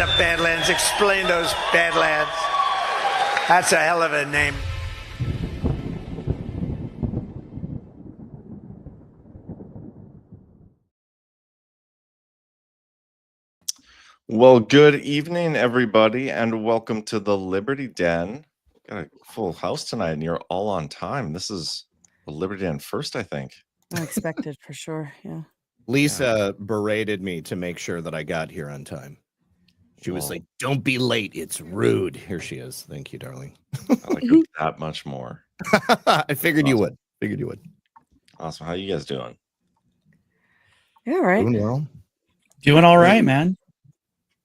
up, Badlands. Explain those Badlands. That's a hell of a name. Well, good evening, everybody, and welcome to the Liberty Den. Got a full house tonight, and you're all on time. This is the Liberty Den first, I think. Unexpected for sure. Yeah. Lisa berated me to make sure that I got here on time. She was like, "Don't be late. It's rude." Here she is. Thank you, darling. I like her that much more. I figured you would. Figured you would. Awesome. How you guys doing? Yeah, right. Doing well. Doing all right, man.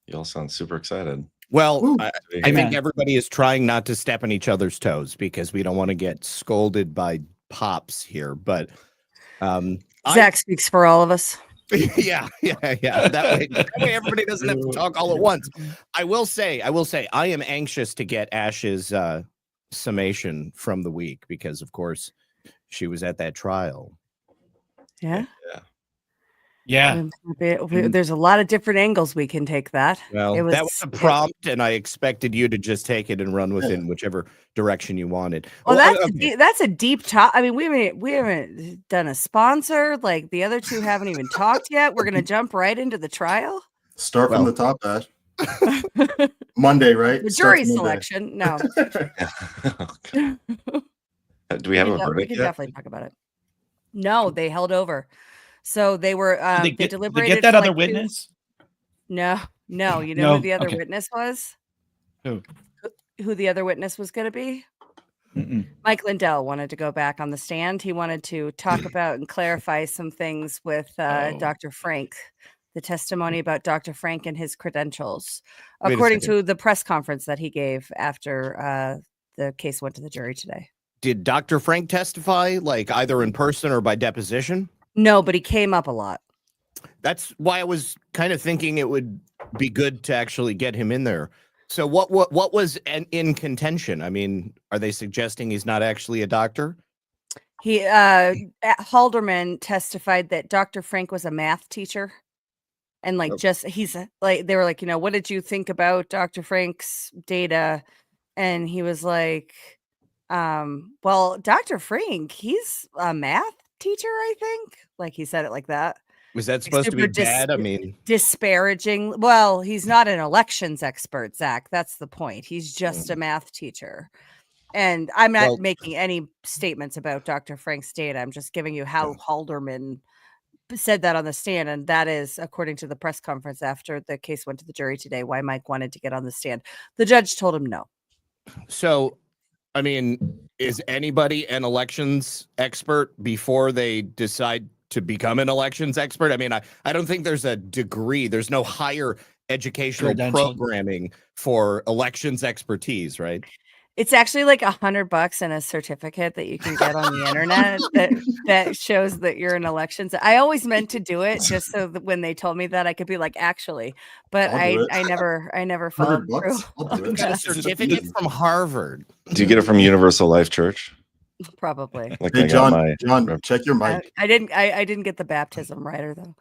You all sound super excited. Well, I think everybody is trying not to step on each other's toes because we don't want to get scolded by pops here. But Zach speaks for all of us. yeah. That way everybody doesn't have to talk all at once. I will say, I am anxious to get Ash's summation from the week because, of course, she was at that trial. Yeah. Yeah. There's a lot of different angles we can take that. Well, that was a prompt, and I expected you to just take it and run with it in whichever direction you wanted. Well, that's a deep top. I mean, we haven't done a sponsor. Like the other two haven't even talked yet. We're gonna jump right into the trial. Start from the top, Ash. Monday, right? The jury selection. No. Do we have a verdict We can yet? definitely talk about it. No, they held over. So they were they deliberated. They get that other witness? No. You know who the other witness was? Who the other witness was going to be? Mike Lindell wanted to go back on the stand. He wanted to talk about and clarify some things with Dr. Frank, the testimony about Dr. Frank and his credentials, according to the press conference that he gave after the case went to the jury today. Did Dr. Frank testify, like either in person or by deposition? No, but he came up a lot. That's why I was kind of thinking it would be good to actually get him in there. So what was in contention? I mean, are they suggesting he's not actually a doctor? Halderman testified that Dr. Frank was a math teacher. And he's like, they were like, what did you think about Dr. Frank's data? And he was like, well, Dr. Frank, he's a math teacher, I think. Like he said it like that. Was that supposed to be bad? I mean, disparaging. Well, he's not an elections expert, Zach. That's the point. He's just a math teacher. And I'm not making any statements about Dr. Frank's data. I'm just giving you how Halderman said that on the stand. And that is, according to the press conference after the case went to the jury today, why Mike wanted to get on the stand. The judge told him no. So, I mean, is anybody an elections expert before they decide to become an elections expert? I mean, I don't think there's a degree. There's no higher educational programming for elections expertise, right? It's actually like $100 and a certificate that you can get on the internet that shows that you're in elections. I always meant to do it just so that when they told me that I could be like, actually, but I never followed through. You got a certificate from Harvard. Do you get it from Universal Life Church? Probably. Like hey, John, check your mic. I didn't get the baptism rider though.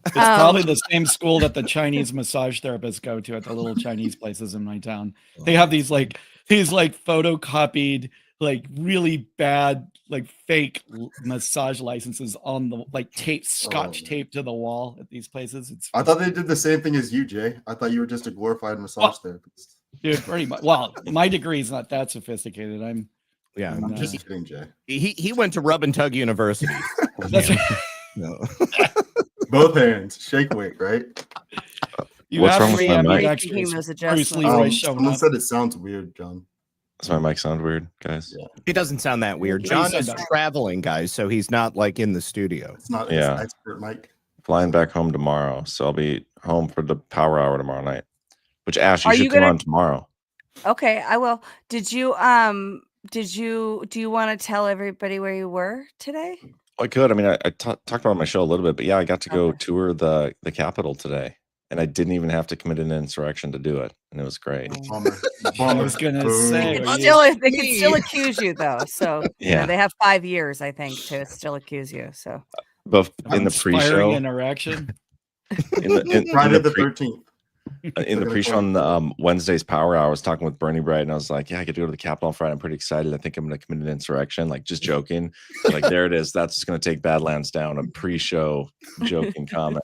It's probably the same school that the Chinese massage therapists go to at the little Chinese places in my town. They have these photocopied, like really bad, like fake massage licenses on the scotch tape to the wall at these places. I thought they did the same thing as you, Jay. I thought you were just a glorified massage therapist. Dude, pretty much. Well, my degree is not that sophisticated. I'm just kidding, Jay. He went to Rub and Tug University. That's right. No. Both hands, shake weight, right? What's wrong with my mic? Someone said it sounds weird, John. Does my mic sound weird, guys? Yeah. It doesn't sound that weird. John is traveling, guys, so he's not like in the studio. It's not an expert mic. Flying back home tomorrow, so I'll be home for the power hour tomorrow night. Which Ash, you should come on tomorrow. Okay, I will. Do you want to tell everybody where you were today? I could. I mean, I talked about it on my show a little bit, but yeah, I got to go tour the Capitol today, and I didn't even have to commit an insurrection to do it, and it was great. I was gonna say they can still accuse you though. So yeah, they have 5 years, I think, to still accuse you. So both in the pre-show interaction. Friday the 13th. In the pre-show on Wednesday's Power Hour, I was talking with Bernie Bright, and I was like, "Yeah, I get to go to the Capitol on Friday. I'm pretty excited. I think I'm going to commit an insurrection." Like, just joking. Like, there it is. That's going to take Badlands down. A pre-show joking comment.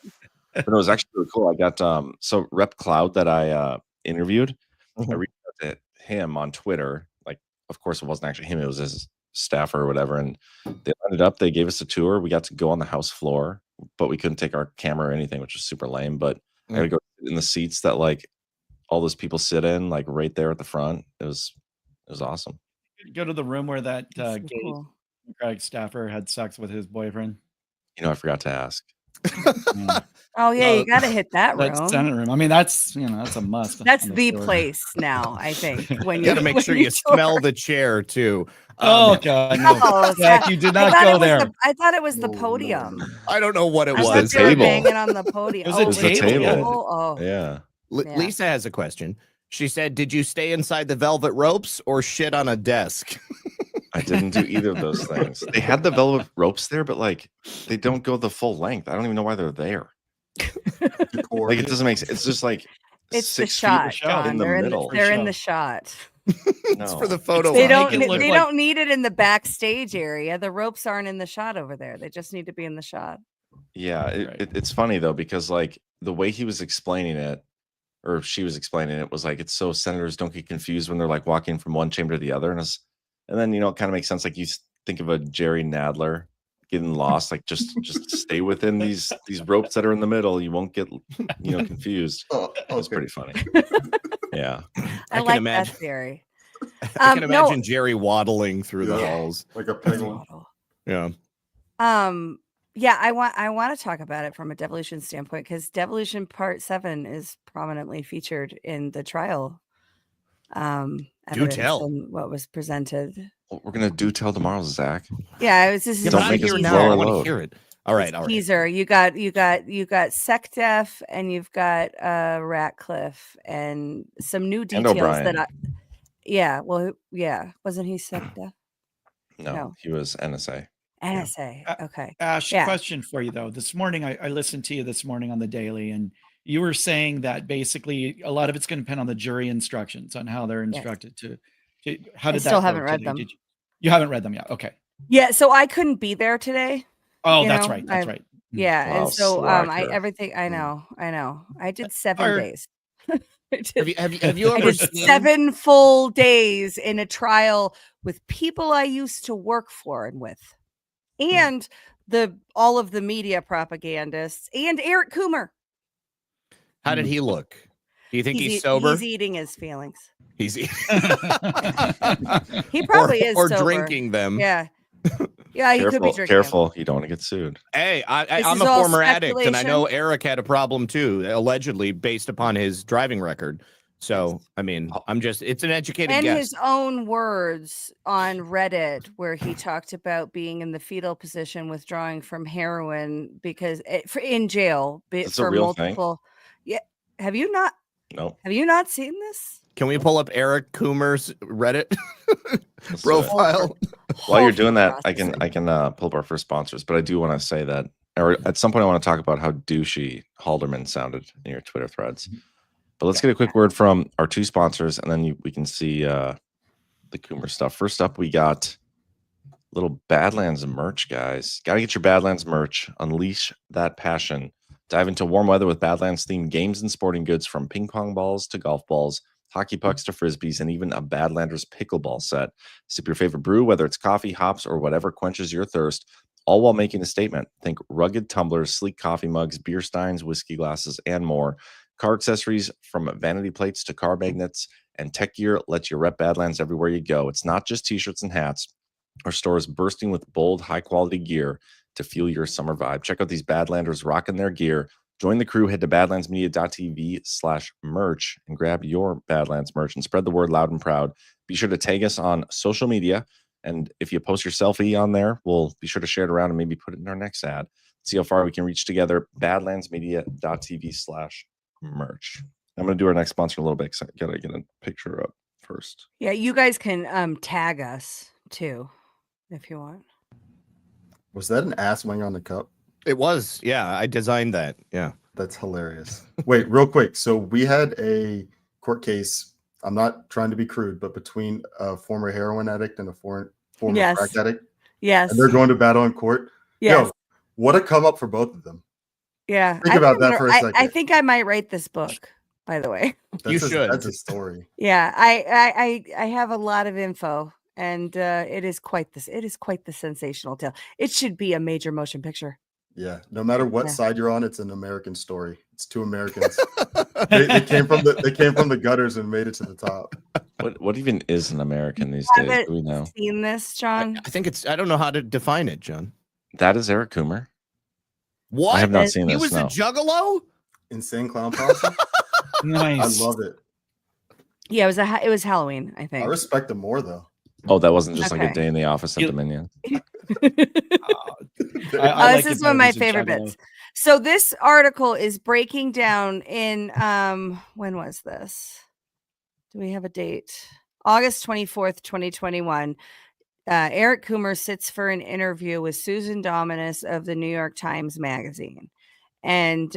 But it was actually really cool. I got so Rep Cloud that I interviewed. I reached out to him on Twitter. Like, of course, it wasn't actually him; it was his staffer or whatever. And they ended up. They gave us a tour. We got to go on the House floor, but we couldn't take our camera or anything, which was super lame. But I had to go in the seats that like all those people sit in, like right there at the front. It was awesome. Go to the room where that So gay cool. Democratic staffer had sex with his boyfriend. You know, I forgot to ask. Oh yeah, you got to hit that That room. Senate room. I mean, that's that's a must. That's on the floor. place now. I think when You got to make sure you smell the chair too. Oh God, no. No, Zach, you did I not thought go it was there. I thought it was the No, no, podium. no. I don't know what it I was thought the they were table. banging on the podium. It was a the table. Oh, Yeah. Yeah. Lisa has a question. She said, "Did you stay inside the velvet ropes or shit on a desk?" I didn't do either of those things. They had the velvet ropes there, but like they don't go the full length. I don't even know why they're there. Like it doesn't make sense. It's just like it's the 6 shot, feet shot John. in the middle. They're in show. the shot. It's for the photo. They Make don't. it look They like- don't need it in the backstage area. The ropes aren't in the shot over there. They just need to be in the shot. Yeah, Right. it's funny though because like the way he was explaining it, or she was explaining it, was like it's so senators don't get confused when they're like walking from one chamber to the other, and then it kind of makes sense. Like you think of a Jerry Nadler getting lost, like just stay within these ropes that are in the middle. You won't get confused. That's pretty funny. Yeah, I can like imagine. that theory. I can imagine Jerry waddling through the Yeah. halls. Like a penguin. Yeah. Yeah, I want to talk about it from a devolution standpoint because devolution part 7 is prominently featured in the trial. Evidence tell. and what was presented. well, we're gonna do tell tomorrow, Zach. Yeah, this is Don't a make us teaser. blow I our want to load. hear it. All right. All right. Teaser. You got SecDef and you've got Ratcliffe and some new details O'Brien. wasn't he SecDef? No, No. he was NSA. NSA. Okay. Ash, Yeah. question for you though. This morning, I listened to you this morning on the Daily, and you were saying that basically a lot of it's going to depend on the jury instructions on how they're instructed to. How did that? still go haven't read today? them. You haven't read them yet? Okay. Yeah, so I couldn't be there today. Oh, You that's know, right. That's right. Yeah, Wow, and so slacker. I know. I did 7 days. I did, Have you I ever did seen 7 full days in a trial with people I used to work for and with, and all of the media propagandists and Eric Coomer. How did he look? Do you think he's e- sober? He's eating his feelings. He's He probably is or sober. drinking them. Yeah, yeah. He could be drinking. Careful, you don't want to get sued. Hey, This I'm is a all former addict, and I know speculation. Eric had a problem too, allegedly based upon his driving record. So, I mean, it's an educated And guess. his own words on Reddit, where he talked about being in the fetal position, withdrawing from heroin because in jail It's a for real thing? multiple. Yeah, have you not No. seen this? Can we pull up Eric Coomer's Reddit Let's do it. profile? While you're Whole doing that, I processing. can pull up our first sponsors, but I do want to say that, or at some point, I want to talk about how douchey Halderman sounded in your Twitter threads. But let's get a quick word from our 2 sponsors, and then we can see the Coomer stuff. First up, we got little Badlands merch, guys. Got to get your Badlands merch. Unleash that passion. Dive into warm weather with Badlands themed games and sporting goods, from ping pong balls to golf balls, hockey pucks to frisbees, and even a Badlanders pickleball set. Sip your favorite brew, whether it's coffee, hops, or whatever quenches your thirst, all while making a statement. Think rugged tumblers, sleek coffee mugs, beer steins, whiskey glasses, and more. Car accessories, from vanity plates to car magnets, and tech gear lets you rep Badlands everywhere you go. It's not just t-shirts and hats. Our store is bursting with bold, high-quality gear to fuel your summer vibe. Check out these Badlanders rocking their gear. Join the crew. Head to badlandsmedia.tv/merch and grab your Badlands merch and spread the word loud and proud. Be sure to tag us on social media. And if you post your selfie on there, we'll be sure to share it around and maybe put it in our next ad. See how far we can reach together. badlandsmedia.tv/merch. I'm going to do our next sponsor in a little bit because I got to get a picture up first. Yeah, you guys can tag us too if you want. Was that an ass wing on the cup? It was. Yeah, I designed that. Yeah. That's hilarious. Wait, real quick. So we had a court case. I'm not trying to be crude, but between a former heroin addict and a former crack addict. Yes. And they're going to battle in court. Yes. Yo, what a come up for both of them. Yeah. Think about that for a second. I think I might write this book, by the way. You should. That's a story. Yeah. I have a lot of info, and it is quite the sensational tale. It should be a major motion picture. Yeah. No matter what side you're on, it's an American story. It's two Americans. they came from the gutters and made it to the top. What even is an American these days? Do we know? Seen this, John? I think I don't know how to define it, John. That is Eric Coomer. What? I have not seen this. He was a juggalo? Insane Clown Posse. Nice. I love it. Yeah, it was Halloween, I think. I respect him more though. Oh, that wasn't just like a day in the office at Dominion. This is one of my favorite bits. So this article is breaking down in when was this? Do we have a date? August 24th, 2021. Eric Coomer sits for an interview with Susan Dominus of the New York Times Magazine. And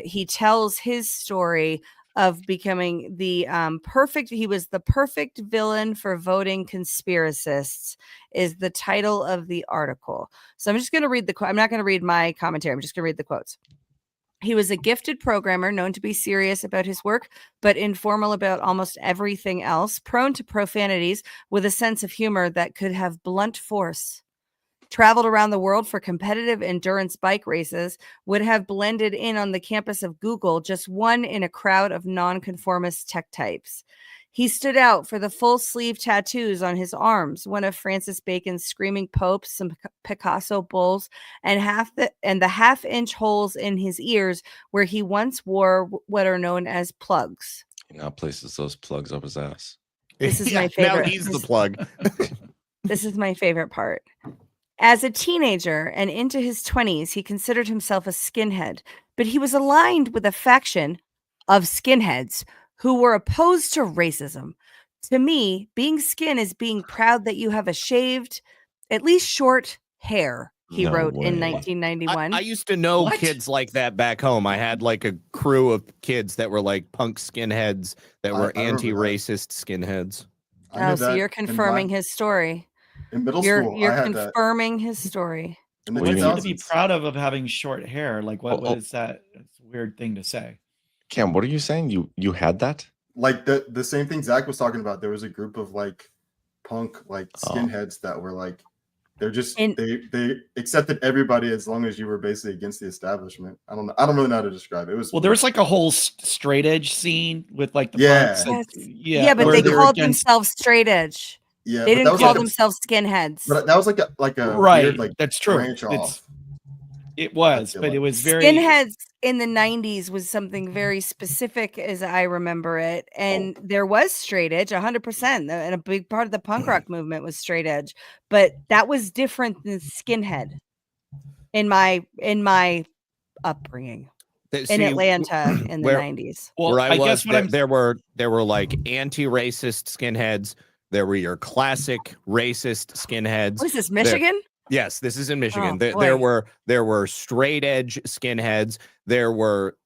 he tells his story of becoming the he was the perfect villain for voting conspiracists is the title of the article. So I'm just going to read I'm not going to read my commentary. I'm just going to read the quotes. He was a gifted programmer known to be serious about his work, but informal about almost everything else, prone to profanities with a sense of humor that could have blunt force. Traveled around the world for competitive endurance bike races, would have blended in on the campus of Google, just one in a crowd of nonconformist tech types. He stood out for the full sleeve tattoos on his arms, one of Francis Bacon's screaming popes, some Picasso bulls, and the half-inch holes in his ears where he once wore what are known as plugs. He now places those plugs up his ass. This is my favorite. Now he's the plug. This is my favorite part. As a teenager and into his 20s, he considered himself a skinhead, but he was aligned with a faction of skinheads who were opposed to racism. To me, being skin is being proud that you have a shaved, at least short hair, he wrote in 1991. I used to know kids like that back home. I had like a crew of kids that were like punk skinheads that were anti-racist skinheads. Oh, so you're confirming his story. In middle school, you're confirming his story. What's he to be proud of having short hair? Like, what is that? It's a weird thing to say. Cam, what are you saying? You had that? Like the same thing Zach was talking about. There was a group of like punk skinheads that were like they're just they accepted everybody as long as you were basically against the establishment. I don't really know how to describe it. It was there was like a whole straight edge scene with like the punks. Yeah, but they called themselves straight edge. Yeah, they didn't call themselves skinheads. But that was like a right. Weird, like that's true. It was, but it was very skinheads in the 90s was something very specific, as I remember it, and there was straight edge 100%, and a big part of the punk rock movement was straight edge, but that was different than skinhead in my upbringing. In Atlanta in the 90s. Well, where I guess there were like anti-racist skinheads. There were your classic racist skinheads. What is this, Michigan? Yes, this is in Michigan. There were straight edge skinheads. There were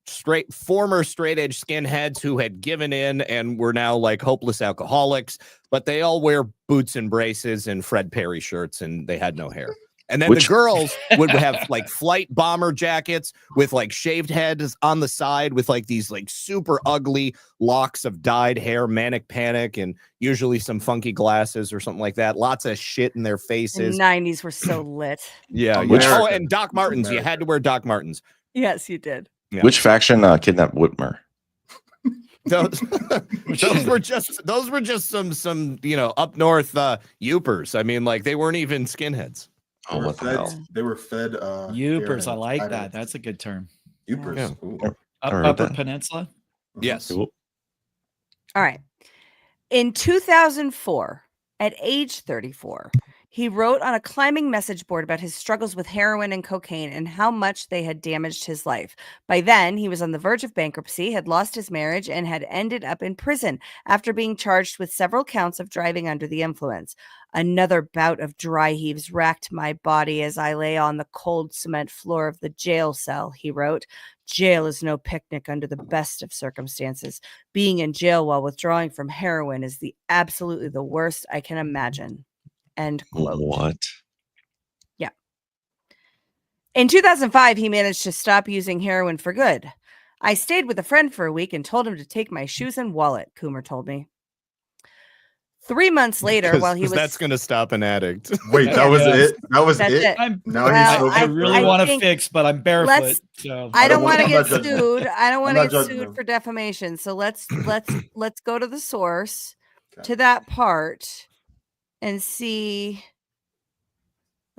former straight edge skinheads who had given in and were now like hopeless alcoholics, but they all wear boots and braces and Fred Perry shirts, and they had no hair. And then the girls would have like flight bomber jackets with like shaved heads on the side with like these like super ugly locks of dyed hair, manic panic, and usually some funky glasses or something like that. Lots of shit in their faces. The 90s were so lit. Yeah. And Doc Martens. You had to wear Doc Martens. Yes, you did. Yeah. Which faction kidnapped Whitmer? Those were just some up north Yoopers. I mean, like they weren't even skinheads. Oh, what the hell? They were fed Yoopers. I like that. That's a good term. Yoopers. Yeah. Upper Peninsula? Yes. All right. In 2004, at age 34, He wrote on a climbing message board about his struggles with heroin and cocaine and how much they had damaged his life. By then, he was on the verge of bankruptcy, had lost his marriage, and had ended up in prison after being charged with several counts of driving under the influence. Another bout of dry heaves racked my body as I lay on the cold cement floor of the jail cell, he wrote. Jail is no picnic under the best of circumstances. Being in jail while withdrawing from heroin is absolutely the worst I can imagine. End quote. What? Yeah. In 2005, he managed to stop using heroin for good. I stayed with a friend for a week and told him to take my shoes and wallet, Coomer told me. 3 months later, while he was... That's going to stop an addict. Wait, that was it? That was That's it? it. Now Well, he's I really want to fix, but I'm barefoot. So I don't want to I'm get not judging him. sued. I don't want I'm to not get judging sued him. for defamation. So let's go to the source, Okay. to that part, and see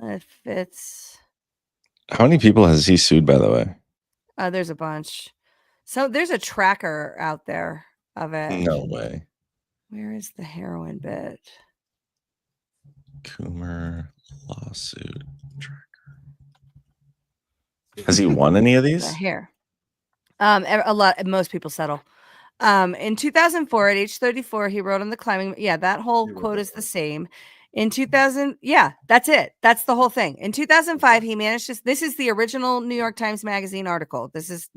if it's... How many people has he sued, by the way? There's a bunch. So there's a tracker out there of it. No way. Where is the heroin bit? Coomer lawsuit tracker. Has he won any of these? Here. Most people settle. In 2004, at age 34, he wrote on the climbing. Yeah, that whole quote is the same. In 2000, yeah, that's it. That's the whole thing. In 2005, he managed to, this is the original New York Times Magazine article. This is,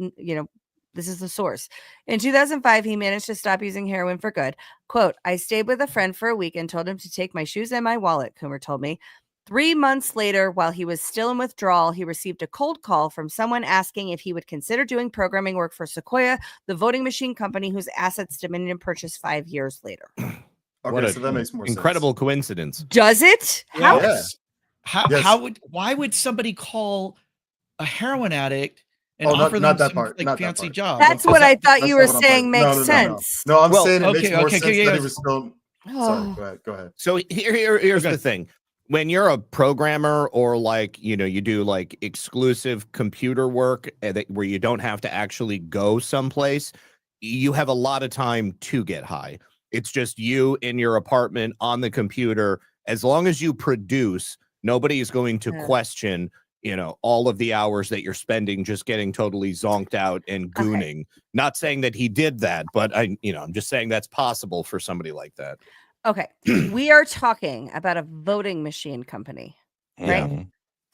this is the source. In 2005, he managed to stop using heroin for good. Quote, I stayed with a friend for a week and told him to take my shoes and my wallet, Coomer told me. 3 months later, while he was still in withdrawal, he received a cold call from someone asking if he would consider doing programming work for Sequoia, the voting machine company whose assets Dominion purchased 5 years later. Okay, so that makes more incredible sense. coincidence. Does it? How? yes. Yes. Why would somebody call a heroin addict and Oh, offer them not that some part, like not that fancy part. job? That's what I thought you were That's not what I'm saying talking- makes sense. No, I'm Well, saying it makes okay, more okay, sense okay, that yes. he was still. Oh. Sorry, go ahead. So here's Okay. the thing. When you're a programmer or like, you do like exclusive computer work where you don't have to actually go someplace, you have a lot of time to get high. It's just you in your apartment on the computer. As long as you produce, nobody is going to question, all of the hours that you're spending just getting totally zonked out and gooning. Not saying that he did that, but I'm just saying that's possible for somebody like that. Okay. We are talking about a voting machine company, right? Yeah.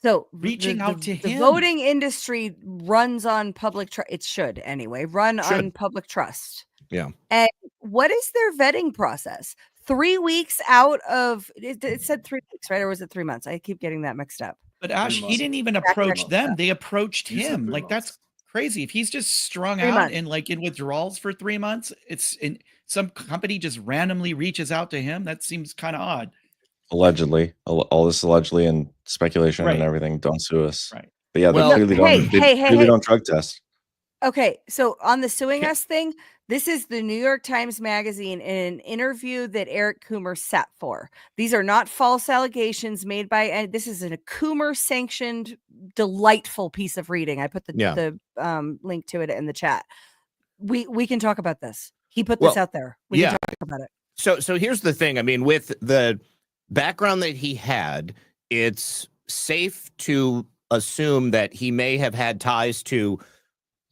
So Reaching out to the him. voting industry runs on public trust. It should anyway, on public trust. Yeah. And what is their vetting process? 3 weeks out of it said 3 weeks, right? Or was it 3 months? I keep getting that mixed up. But Ash, he didn't even approach them. They approached him. Like, that's crazy. If he's just strung 3 out months. and like in withdrawals for 3 months, some company just randomly reaches out to him. That seems kind of odd. Allegedly. All this allegedly and speculation Right. and everything. Don't sue us. Right. But yeah, Well, they clearly don't drug test. Okay, so on the suing us thing, this is the New York Times Magazine in an interview that Eric Coomer sat for. These are not false allegations made by, and this is a Coomer sanctioned, delightful piece of reading. I put the link to it in the chat. We can talk about this. He put this out there. We can talk about it. So here's the thing. I mean, with the background that he had, it's safe to assume that he may have had ties to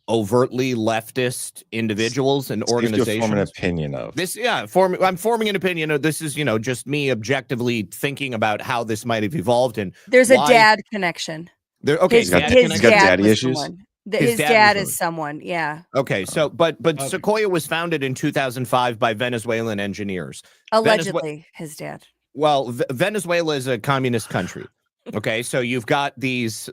overtly leftist individuals and organizations. Form an opinion of this. Yeah, I'm forming an opinion of this. Is just me objectively thinking about how this might have evolved and there's a dad connection. His got daddy issues. His dad is someone. Yeah. Okay. So, but Sequoia was founded in 2005 by Venezuelan engineers. Allegedly, his dad. Well, Venezuela is a communist country. Okay, so you've got these,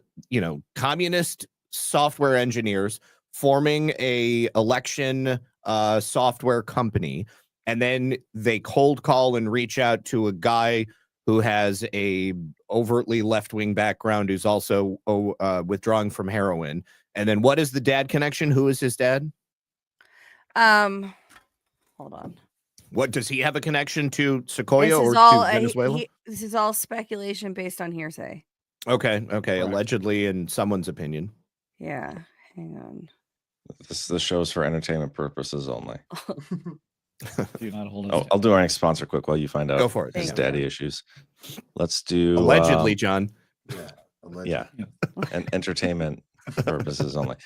communist software engineers forming a election software company, and then they cold call and reach out to a guy who has a overtly left-wing background who's also withdrawing from heroin. And then what is the dad connection? Who is his dad? Hold on. What does he have a connection to Sequoia or to Venezuela? This is all speculation based on hearsay. Okay. Right. Allegedly, in someone's opinion. Yeah. Hang on. the show's for entertainment purposes only. Do not hold us. Oh, I'll do our next sponsor quick while you find out. Go for it. His Thank daddy issues. Let's do Allegedly, John. Yeah. Allegedly. Yeah, and entertainment purposes only.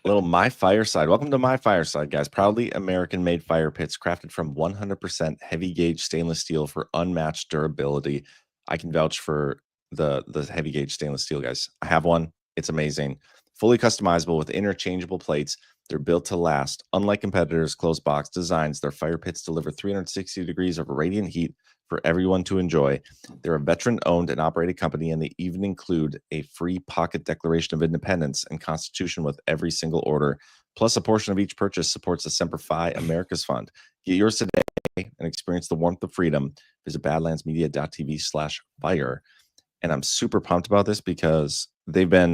Little My Fireside. Welcome to My Fireside, guys. Proudly American-made fire pits crafted from 100% heavy gauge stainless steel for unmatched durability. I can vouch for the heavy gauge stainless steel, guys. I have one. It's amazing. Fully customizable with interchangeable plates. They're built to last. Unlike competitors' closed box designs, their fire pits deliver 360 degrees of radiant heat for everyone to enjoy. They're a veteran-owned and operated company, and they even include a free pocket declaration of independence and constitution with every single order. Plus, a portion of each purchase supports the Semper Fi America's Fund. Get yours today and experience the warmth of freedom. Visit badlandsmedia.tv/fire. And I'm super pumped about this because they've been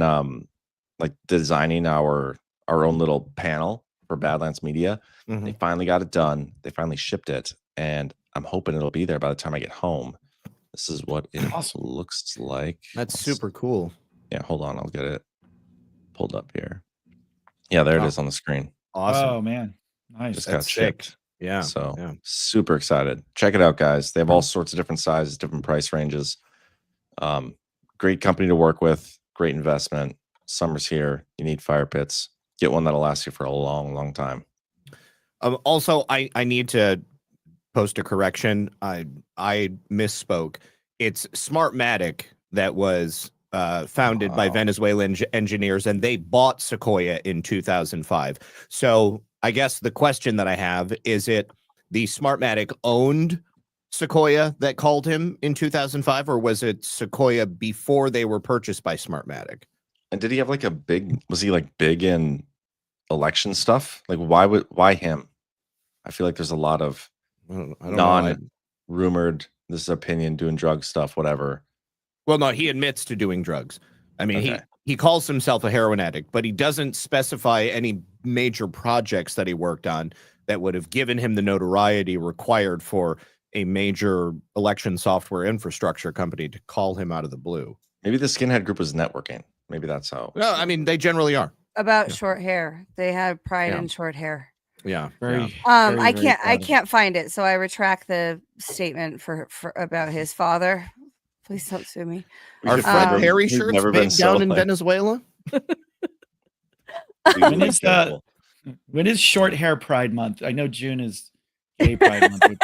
like designing our own little panel for Badlands Media. They finally got it done. They finally shipped it, and I'm hoping it'll be there by the time I get home. This is what it looks like. That's super cool. Yeah, hold on. I'll get it pulled up here. Yeah, there it is on the screen. Awesome. Oh man, nice. Just got That's sick. shipped. Yeah. So yeah. super excited. Check it out, guys. They have all sorts of different sizes, different price ranges. Great company to work with. Great investment. Summer's here. You need fire pits. Get one that'll last you for a long, long time. Also, I need to post a correction. I misspoke. It's Smartmatic that was founded by Venezuelan engineers, and they bought Sequoia in 2005. So I guess the question that I have is, it the Smartmatic owned Sequoia that called him in 2005, or was it Sequoia before they were purchased by Smartmatic? And did he have like was he like big in election stuff? Like why him? I feel like there's a lot of I don't know. non-rumored, this is opinion, doing drug stuff, whatever. Well, no, he admits to doing drugs. I mean, Okay. he calls himself a heroin addict, but he doesn't specify any major projects that he worked on that would have given him the notoriety required for a major election software infrastructure company to call him out of the blue. Maybe the skinhead group was networking. Maybe that's how. No, I mean, they generally are. About short hair. They had pride in short hair. Yeah. Very. I can't find it, so I retract the statement for about his father. Please don't sue me. Are Fred Perry We've shirts never been big down so in like- Venezuela? When is short hair Pride Month? I know June is Gay Pride Month.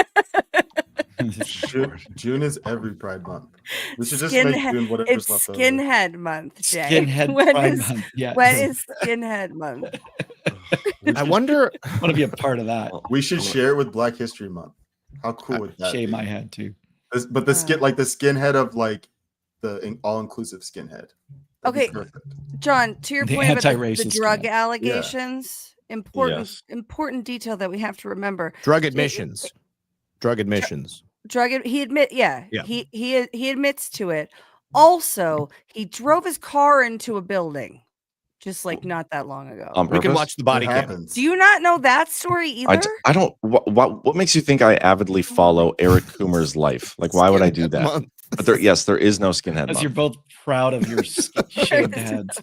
June is every Pride Month. We should just Skinhead- make June whatever's It's left over. Skinhead Month, Jay. Skinhead When Pride is- Month. Yes. When is Skinhead Month? I wonder. I want to be a part of that. We should share it with Black History Month. How cool would that Shave be? my head too. But the skinhead of like the all-inclusive skinhead. That'd be Okay. perfect. John, to your The point about the anti-racist drug skinhead. allegations, important detail that we have to remember. Drug admissions. Drug admissions. He admits to it. Mm. Also, he drove his car into a building just like not that long ago. On We can purpose? watch the body It cam. happens. Do you not know that story either? I don't. What makes you think I avidly follow Eric Coomer's life? Like, why would I do that? Month. But there is no skinhead Because you're month. both proud of your shaved heads.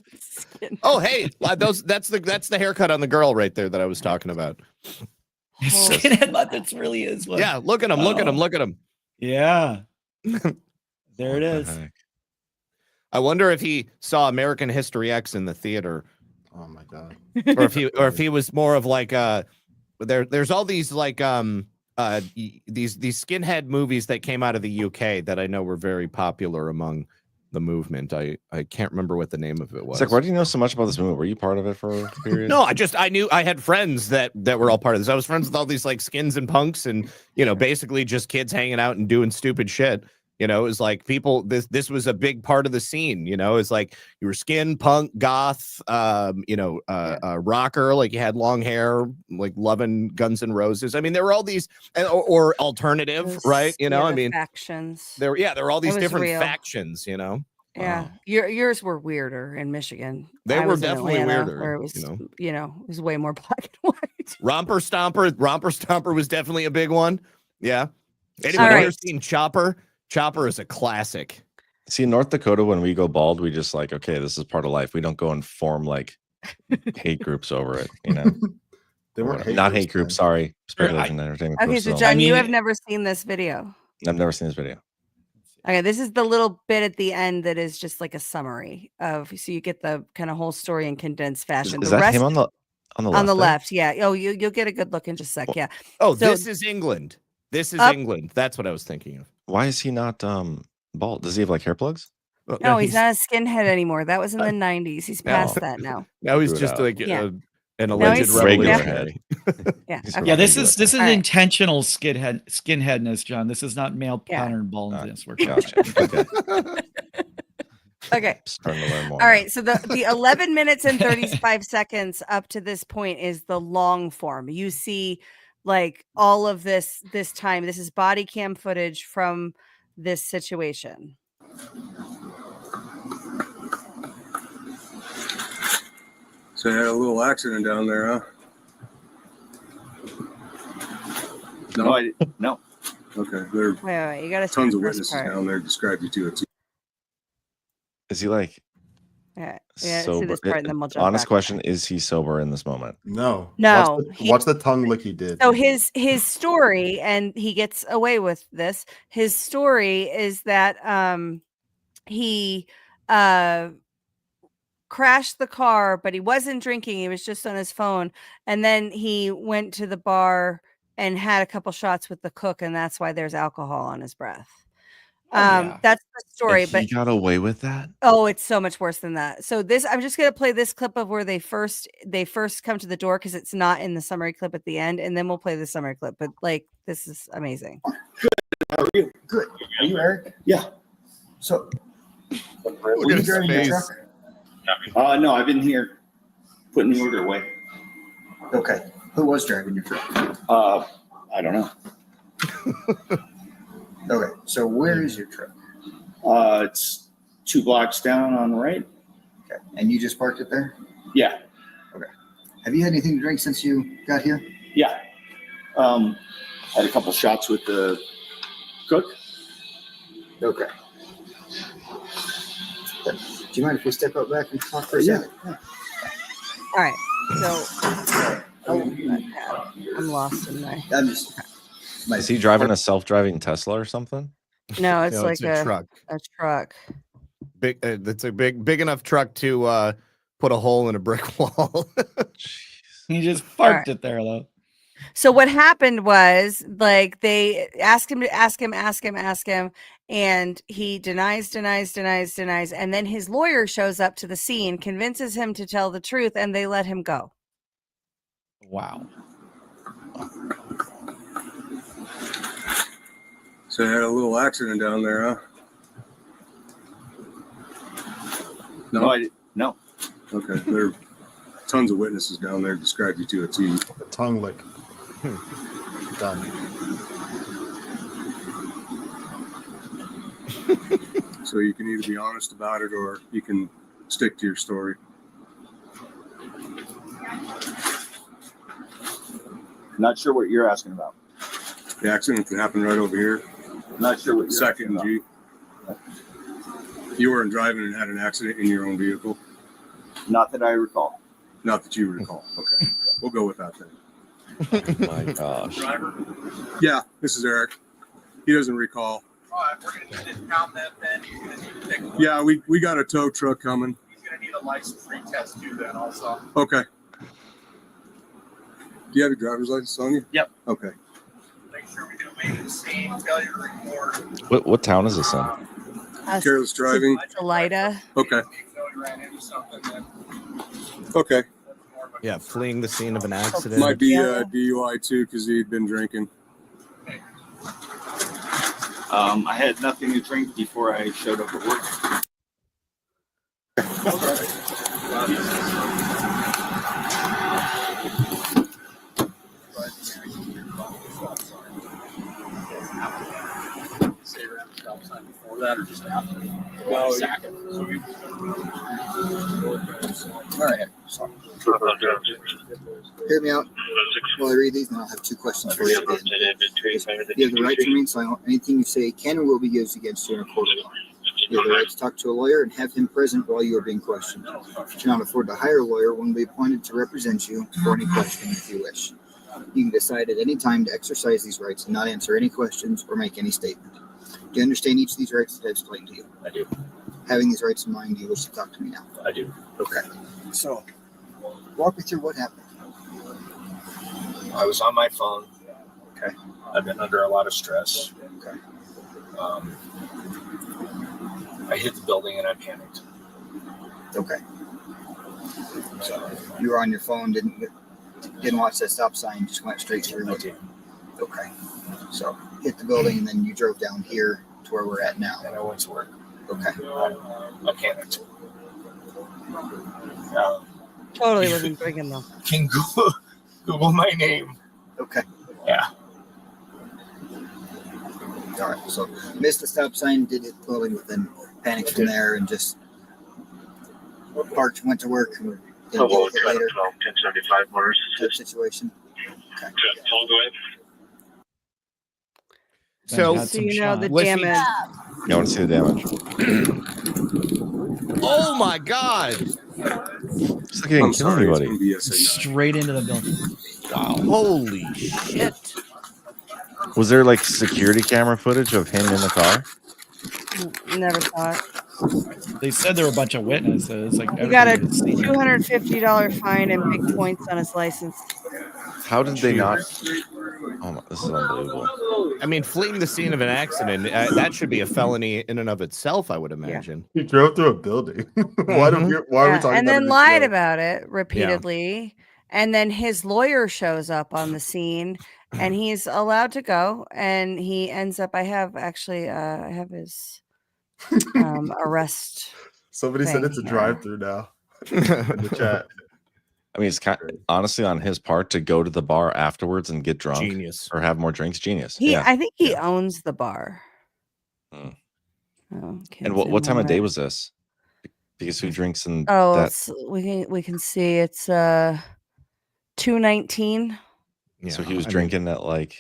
Oh, hey, that's the haircut on the girl right there that I was talking about. Skinhead month. That really is one. Yeah, look at him, look at him, look at him. Yeah. There it What the is. heck? I wonder if he saw American History X in the theater, Oh my god. or if he was more of like there's all these like these skinhead movies that came out of the UK that I know were very popular among the movement. I can't remember what the name of it was. It's like, why do you know so much about this movie? Were you part of it for a period? No, I knew I had friends that were all part of this. I was friends with all these like skins and punks, and basically just kids hanging out and doing stupid shit. It was like people. This was a big part of the scene. It's like you were skin, punk, goth, rocker. Like you had long hair, like loving Guns N' Roses. I mean, there were all these, or alternative, right? I mean, factions. there were all these was different real. factions. Yeah, Wow. yours were weirder in Michigan. They I were was in definitely Atlanta, weirder, Where it was, it was way more black and white. Romper Stomper was definitely a big one. Yeah. Anybody All right. ever seen Chopper? Chopper is a classic. See, in North Dakota, when we go bald, we just like, okay, this is part of life. We don't go and form like hate groups over it. They weren't not hate group. then. Sorry, speculation entertainment. Okay, so John, you have never seen this video. I've never seen this video. Okay, this is the little bit at the end that is just like a summary of, so you get the kind of whole story in condensed fashion. Is the that rest him on the on the there? left? Yeah. Oh, you'll get a good look in just a sec. Yeah. Oh, So- this is England. This is England. That's what I was thinking of. Why is he not bald? Does he have like hair plugs? No, he's not a skinhead anymore. That was in the 90s. He's past that now. Now he's Screw it just out. like Yeah. an No, alleged he's regular revolutionary. Yeah. He's Okay. Yeah, this is All right. intentional skinheadness, John. This is not male pattern baldness. We're Gotcha. Okay. Okay. Starting to learn more. All right. So the 11 minutes and 35 seconds up to this point is the long form. You see like all of this time. This is body cam footage from this situation. So you had a little accident down there, huh? No. Okay. There are Wait. You got to tons of witnesses down there described you to it. Is he like Yeah. See sober? this part, and then we'll jump Honest back. question: is he sober in this moment? No. No, Watch the tongue lick he did. So his story, and he gets away with this. His story is that he crashed the car, but he wasn't drinking. He was just on his phone, and then he went to the bar and had a couple shots with the cook, and that's why there's alcohol on his breath. That's the story. And But he got away with that. oh, it's so much worse than that. So I'm just gonna play this clip of where they first come to the door, because it's not in the summary clip at the end, and then we'll play the summary clip. But like, this is amazing. How are you? Good. Are you Eric? Yeah. So, were you driving your truck? No, I've been here putting the order away. Okay. Who was driving your truck? I don't know. Okay. So where is your truck? It's 2 blocks down on the right. Okay. And you just parked it there? Yeah. Okay. Have you had anything to drink since you got here? Yeah. Had a couple shots with the cook. Okay. Do you mind if we step out back and talk for a second? Yeah. All right. So I'm lost in my. I'm just. Is he driving a self-driving Tesla or something? No, it's No, like it's a truck. A truck. Big. That's a big enough truck to put a hole in a brick wall. He just parked it there though. So what happened was, like, they asked him to ask him, and he denies, and then his lawyer shows up to the scene, convinces him to tell the truth, and they let him go. Wow. So you had a little accident down there, huh? No. Okay. There are tons of witnesses down there described you to a T. The tongue lick. Done. So you can either be honest about it or you can stick to your story. Not sure what you're asking about. The accident that happened right over here. Not sure what you're Second asking G. You weren't driving and had an accident in your own vehicle? about. Not that I recall. Not that you recall. Okay. We'll go with that then. Oh my gosh. Yeah, this is Eric. He doesn't recall. All right, we're going to discount that then. He's going to need to take a look. Yeah, we got a tow truck coming. He's going to need a license retest too then also. Okay. Do you have your driver's license on you? Yep. Okay. Make sure we do a maintenance scene, failure to report. What town is this in? Careless driving. Salida. Okay. So we ran into something then. Okay. That's more of a Yeah, fleeing the scene of an accident. Might be DUI too because he'd been drinking. I had nothing to drink before I showed up at work. Say around the stop sign before that or just after? No, Second. So we All right. Sorry. Hear me out. While I read these, and I'll have 2 questions for you. You have the right to remain silent. Anything you say can or will be used against you in a court of law. You have the right to talk to a lawyer and have him present while you are being questioned. If you cannot afford to hire a lawyer, one will be appointed to represent you for any questioning if you wish. You can decide at any time to exercise these rights and not answer any questions or make any statement. Do you understand each of these rights that I've explained to you? I do. Having these rights in mind, do you wish to talk to me now? I do. Okay. So, walk me through what happened. I was on my phone. Okay. I've been under a lot of stress. Okay. I hit the building and I panicked. Okay. So You were on your phone, didn't watch that stop sign, just went straight through. I did. Okay. So hit the building and then you drove down here to where we're at now. And I went to work. Okay. I panicked. Totally wasn't drinking though. Can Google my name. Okay. Yeah. All right. So missed the stop sign, did hit the building, but then panicked from there and just parked, went to work, and didn't deal with it later. 1075 Mars. Type situation. Okay. So, So you know the Was he- damage. You want to see the damage? oh my God. It's like he didn't kill anybody. Straight into the building. Wow. Holy shit. Was there like security camera footage of him in the car? Never saw it. They said there were a bunch of witnesses. Like He got a everybody had seen it. $250 fine and big points on his license. How did they not? Oh my, this is unbelievable. I mean, fleeing the scene of an accident, that should be a felony in and of itself, I would imagine. He drove through a building. Why are we talking And about then it lied now? about it repeatedly. And then his lawyer shows up on the scene and he's allowed to go. And he ends up, I have his arrest. Somebody said it's a thing, drive-through now in the chat. I mean, it's kind honestly on his part to go to the bar afterwards and get drunk Genius. or have more drinks. Genius. I think he owns the bar. Hmm. Oh, And what time of day was this? Because who drinks in that? We can see it's 2:19. Yeah, so he was drinking at like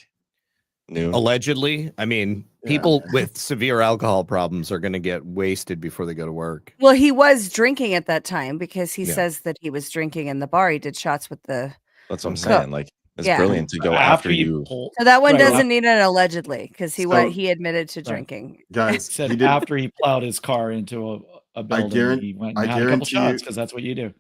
noon. Allegedly. I mean, people with severe alcohol problems are going to get wasted before they go to work. Well, he was drinking at that time because he says that he was drinking in the bar. He did shots with the. That's what I'm saying. Like, it's brilliant to go after you. So that one doesn't need an allegedly because he admitted to drinking. Guys, said after he plowed his car into a building, he went and had a couple shots because that's what you do.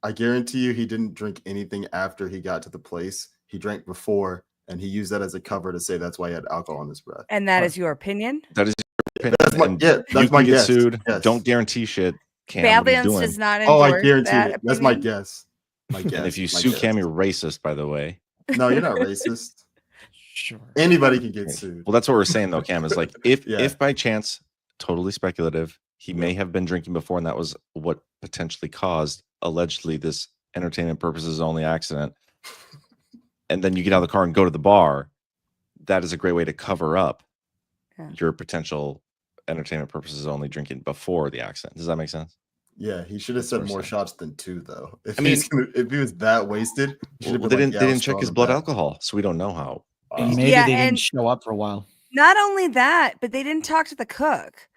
I guarantee you he didn't drink anything after he got to the place. He drank before, and he used that as a cover to say that's why he had alcohol in his breath. And that is your opinion? That is your opinion. That's my guess. Sued. Yes. Don't guarantee shit. Cam, Badlands does not endorse I guarantee that it. That's my opinion. guess. My guess. And if you sue Cam, you're racist, by the way. No, you're not racist. Sure. Anybody can get sued. Well, that's what we're saying, though, Cam. Is like if by chance, totally speculative, he may have been drinking before, and that was what potentially caused allegedly this entertainment purposes only accident. And then you get out of the car and go to the bar. That is a great way to cover up your potential entertainment purposes only drinking before the accident. Does that make sense? Yeah, he should have said more shots than 2, though. If if he was that wasted, they didn't check his blood alcohol, so we don't know how. And maybe they didn't show up for a while. Not only that, but they didn't talk to the cook.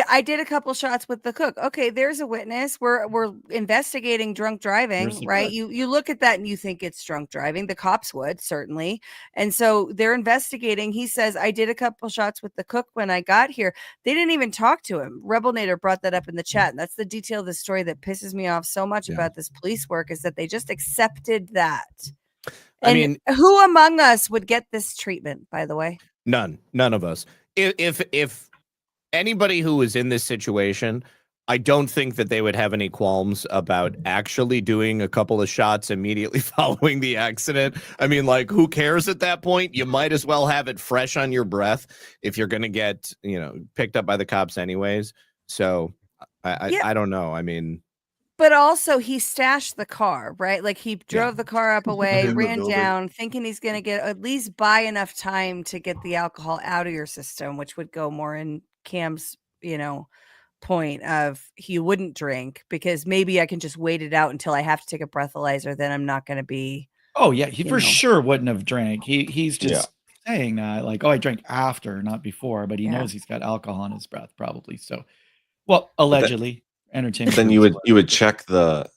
I did a couple shots with the cook. Okay, there's a witness. We're investigating drunk driving, right? You look at that and you think it's drunk driving. The cops would certainly, and so they're investigating. He says, "I did a couple shots with the cook when I got here." They didn't even talk to him. Rebel Nader brought that up in the chat, and that's the detail of the story that pisses me off so much about this police work is that they just accepted that. And I mean, who among us would get this treatment? By the way, none of us. If anybody who is in this situation, I don't think that they would have any qualms about actually doing a couple of shots immediately following the accident. I mean, like, who cares at that point? You might as well have it fresh on your breath if you're going to get, picked up by the cops anyways. So I don't know. I mean, but also he stashed the car, right? Like he drove the car up away, ran down, thinking he's going to get at least buy enough time to get the alcohol out of your system, which would go more in Cam's, point of he wouldn't drink because maybe I can just wait it out until I have to take a breathalyzer. Then I'm not going to be. Oh yeah, he for sure wouldn't have drank. He's just saying that, like, oh, I drank after, not before, but he Yeah. knows he's got alcohol in his breath, probably. So, well, allegedly, entertainment. Then groups, you would check the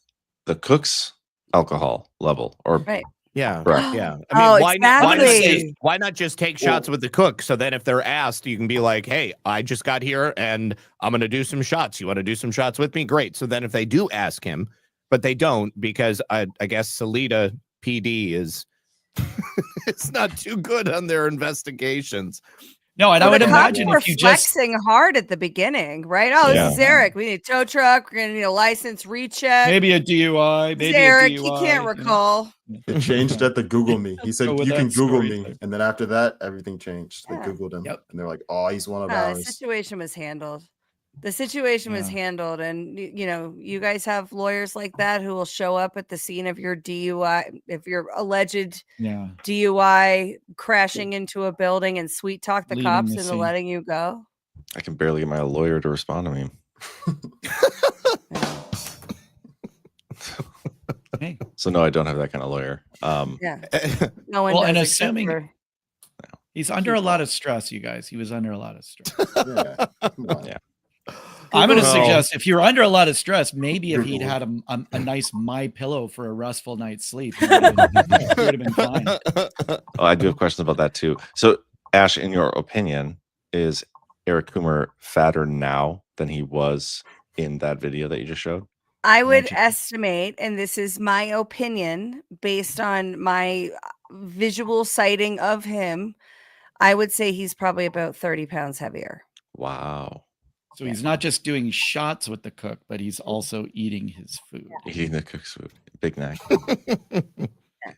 cook's alcohol level, or Right. Yeah. Correct. Yeah. I mean, Exactly. why not just take shots with the cook? So then if they're asked, you can be like, hey, I just got here and I'm going to do some shots. You want to do some shots with me? Great. So then if they do ask him, but they don't, because I guess Salida PD is it's not too good on their investigations. No, and I would imagine we're if you just flexing hard at the beginning, right? Oh, this is Eric. We need a tow truck. We're gonna need a license recheck. maybe a DUI, maybe Eric, a DUI, he can't recall. It changed at the Google me. He said Go with you can that Google story me, type. and then after that, everything changed. They Yeah. Googled him, Yep. and they're like, "Oh, he's one of The ours." situation was handled. The situation was handled, and you guys have lawyers like that who will show up at the scene of your DUI, if your alleged DUI crashing into a building, and sweet talk the Leaving cops the into scene. letting you go. I can barely get my lawyer to respond to me. Hey. So no, I don't have that kind of lawyer. Yeah. No one Well, does and except assuming for- he's under a lot of stress, you guys. He was under a lot of stress. Yeah. Come on. Yeah. I'm going to No. suggest if you're under a lot of stress, maybe if he'd Google. had a nice My Pillow for a restful night's sleep, he would have been fine. Oh, I do have questions about that too. So, Ash, in your opinion, is Eric Coomer fatter now than he was in that video that you just showed? I would Magic. estimate, and this is my opinion based on my visual sighting of him, I would say he's probably about 30 pounds heavier. Wow. So he's not just doing shots with the cook, but he's also eating his food. Eating the cook's food. Big neck. Big neck.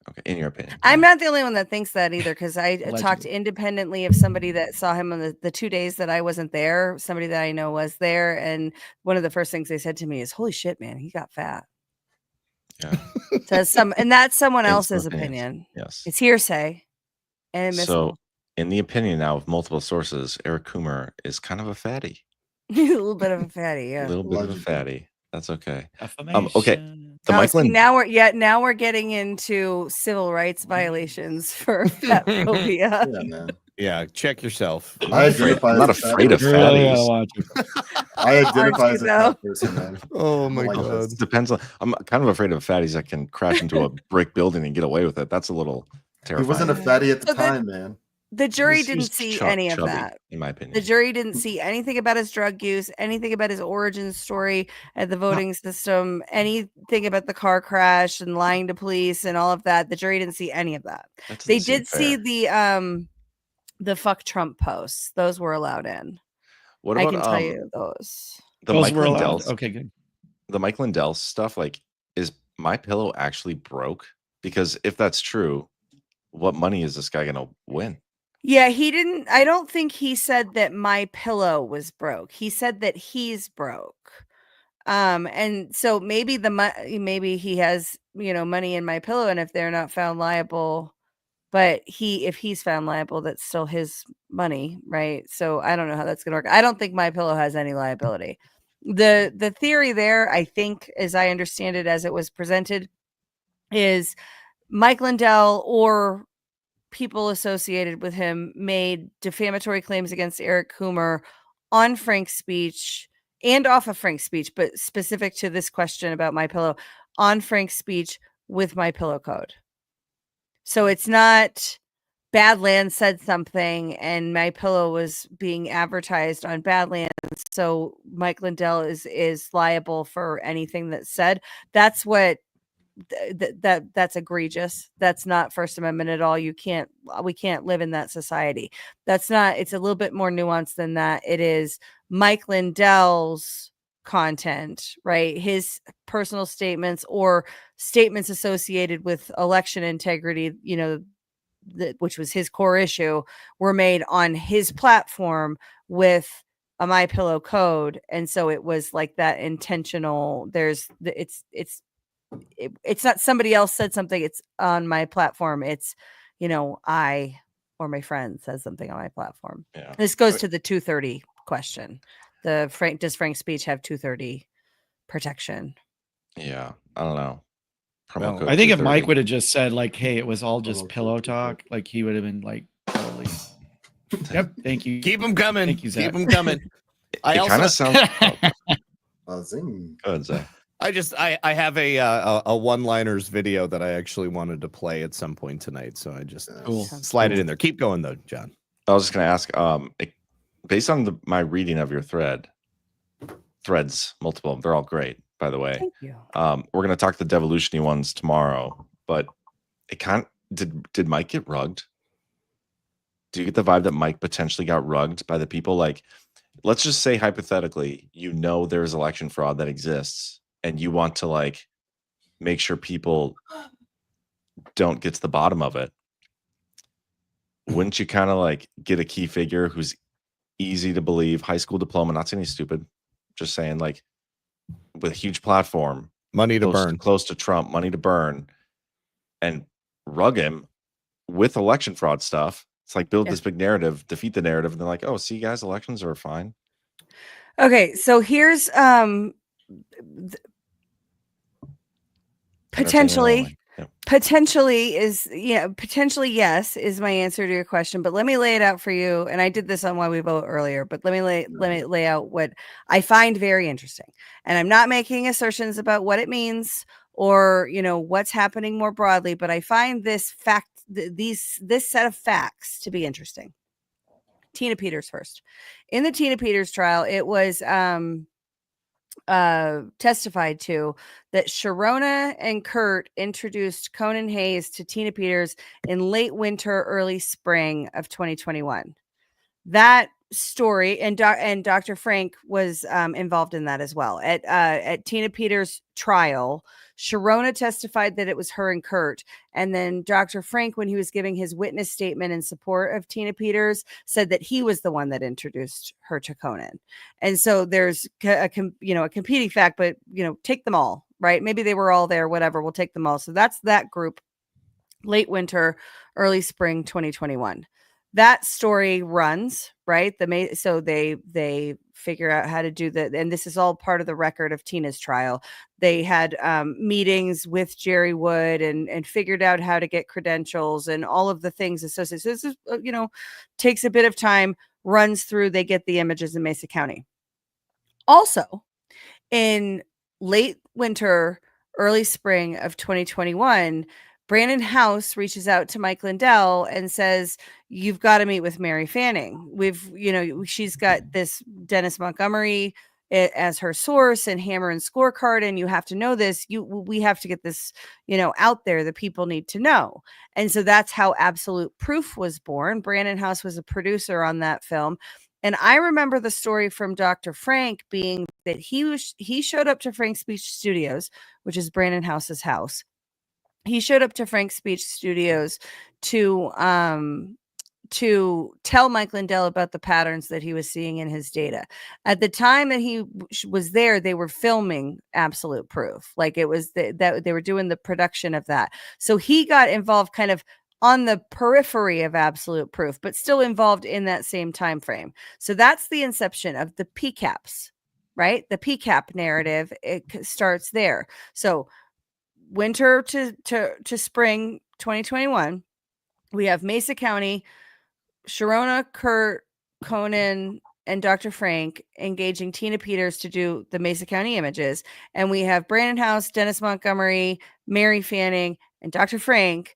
Okay, in your opinion. I'm not the only one that thinks that either, because I talked Allegedly. independently of somebody that saw him on the 2 days that I wasn't there. Somebody that I know was there, and one of the first things they said to me is, "Holy shit, man, he got fat." Yeah. And that's someone It's else's opinions. opinion. Yes. It's hearsay and admissible. So, in the opinion now of multiple sources, Eric Coomer is kind of a fatty. He's a little bit of a fatty, A yeah. little bit of a Allegedly. fatty. That's okay. Defamation. Okay. The Oh, Michael see, and now we're getting into civil rights violations for fat phobia. Yeah, man. Yeah, check yourself. I identify I'm not as a fat afraid of person. Really gotta fatties. watch it. I identify Aren't as a you, fat person, man. Oh my Like god. this. Depends on. I'm kind of afraid of fatties that can crash into a brick building and get away with it. That's a little He terrifying. wasn't a fatty at the So time, man. The jury He was didn't see chubby, any of that. in my opinion. The jury didn't see anything about his drug use, anything about his origin story at the voting system, anything about the car crash and lying to police and all of that. The jury didn't see any of that. That doesn't They seem did see fair. the fuck Trump posts. Those were allowed in. What I about can tell you those. the Those Mike were allowed. Lindell's? Okay, good. The Mike Lindell stuff, like, is My Pillow actually broke? Because if that's true, what money is this guy gonna win? Yeah, he didn't. I don't think he said that My Pillow was broke. He said that he's broke. And so maybe maybe he has money in My Pillow, and if they're not found liable, but if he's found liable, that's still his money, right? So I don't know how that's gonna work. I don't think My Pillow has any liability. The theory there, I think, as I understand it, as it was presented, is Mike Lindell or people associated with him made defamatory claims against Eric Coomer on Frank's speech and off of Frank's speech, but specific to this question about My Pillow, on Frank's speech with My Pillow code. So it's not Badlands said something and My Pillow was being advertised on Badlands, so Mike Lindell is liable for anything that's said. That's what that's egregious. That's not First Amendment at all. We can't live in that society. It's a little bit more nuanced than that. It is Mike Lindell's content, right? His personal statements or statements associated with election integrity, which was his core issue, were made on his platform with a My Pillow code. And so it was like that intentional. It's not somebody else said something. It's on my platform. It's, I or my friend says something on my platform. Yeah. This goes to the 230 question. Does Frank's speech have 230 protection? Yeah, I don't know. Promo code I think if 230. Mike would have just said like, "Hey, it was all just pillow talk," like he would have been like, totally. Yep. Thank you. Keep them coming. Thank you, Zach. Keep them coming. It kind of sounds. Zing. Go ahead, Zach. I have a one-liners video that I actually wanted to play at some point tonight, so I just slide it in there. Keep going though, John. I was just going to ask, based on my reading of your threads, multiple, they're all great, by the way. Thank you. We're going to talk the devolution-y ones tomorrow, but it did Mike get rugged? Do you get the vibe that Mike potentially got rugged by the people? Like, let's just say hypothetically, there's election fraud that exists, and you want to like make sure people don't get to the bottom of it. Wouldn't you kind of like get a key figure who's easy to believe, high school diploma, not saying he's stupid, just saying like with a huge platform, money to burn, close to Trump, money to burn, and rug him with election fraud stuff? It's like build this big narrative, defeat the narrative, and they're like, oh, see, guys, elections are fine. Okay, so here's potentially yes is my answer to your question, but let me lay it out for you. And I did this on Why We Vote earlier, but let me lay out what I find very interesting. And I'm not making assertions about what it means or what's happening more broadly, but I find this set of facts to be interesting. Tina Peters first. In the Tina Peters trial, it was testified to that Sharona and Kurt introduced Conan Hayes to Tina Peters in late winter, early spring of 2021. That story, and Dr. Frank was involved in that as well. At Tina Peters' trial, Sharona testified that it was her and Kurt. And then Dr. Frank, when he was giving his witness statement in support of Tina Peters, said that he was the one that introduced her to Conan. And so there's a competing fact, but take them all, right? Maybe they were all there, whatever. We'll take them all. So that's that group, late winter, early spring 2021. That story runs, right? So they figure out how to do that. And this is all part of the record of Tina's trial. They had meetings with Jerry Wood and figured out how to get credentials and all of the things associated. So this is, takes a bit of time, runs through, they get the images in Mesa County. Also, in late winter, early spring of 2021, Brandon House reaches out to Mike Lindell and says, you've got to meet with Mary Fanning. She's got this Dennis Montgomery as her source and Hammer and Scorecard. And you have to know this. We have to get this, out there that people need to know. And so that's how Absolute Proof was born. Brandon House was a producer on that film. And I remember the story from Dr. Frank being that he showed up to Frank's Speech Studios, which is Brandon House's house. He showed up to Frank's Speech Studios to tell Mike Lindell about the patterns that he was seeing in his data. At the time that he was there, they were filming Absolute Proof. Like it was that they were doing the production of that. So he got involved kind of on the periphery of Absolute Proof, but still involved in that same time frame. So that's the inception of the PCAPs, right? The PCAP narrative, it starts there. So winter to spring 2021, we have Mesa County, Sharona, Kurt, Conan, and Dr. Frank engaging Tina Peters to do the Mesa County images. And we have Brandon House, Dennis Montgomery, Mary Fanning, and Dr. Frank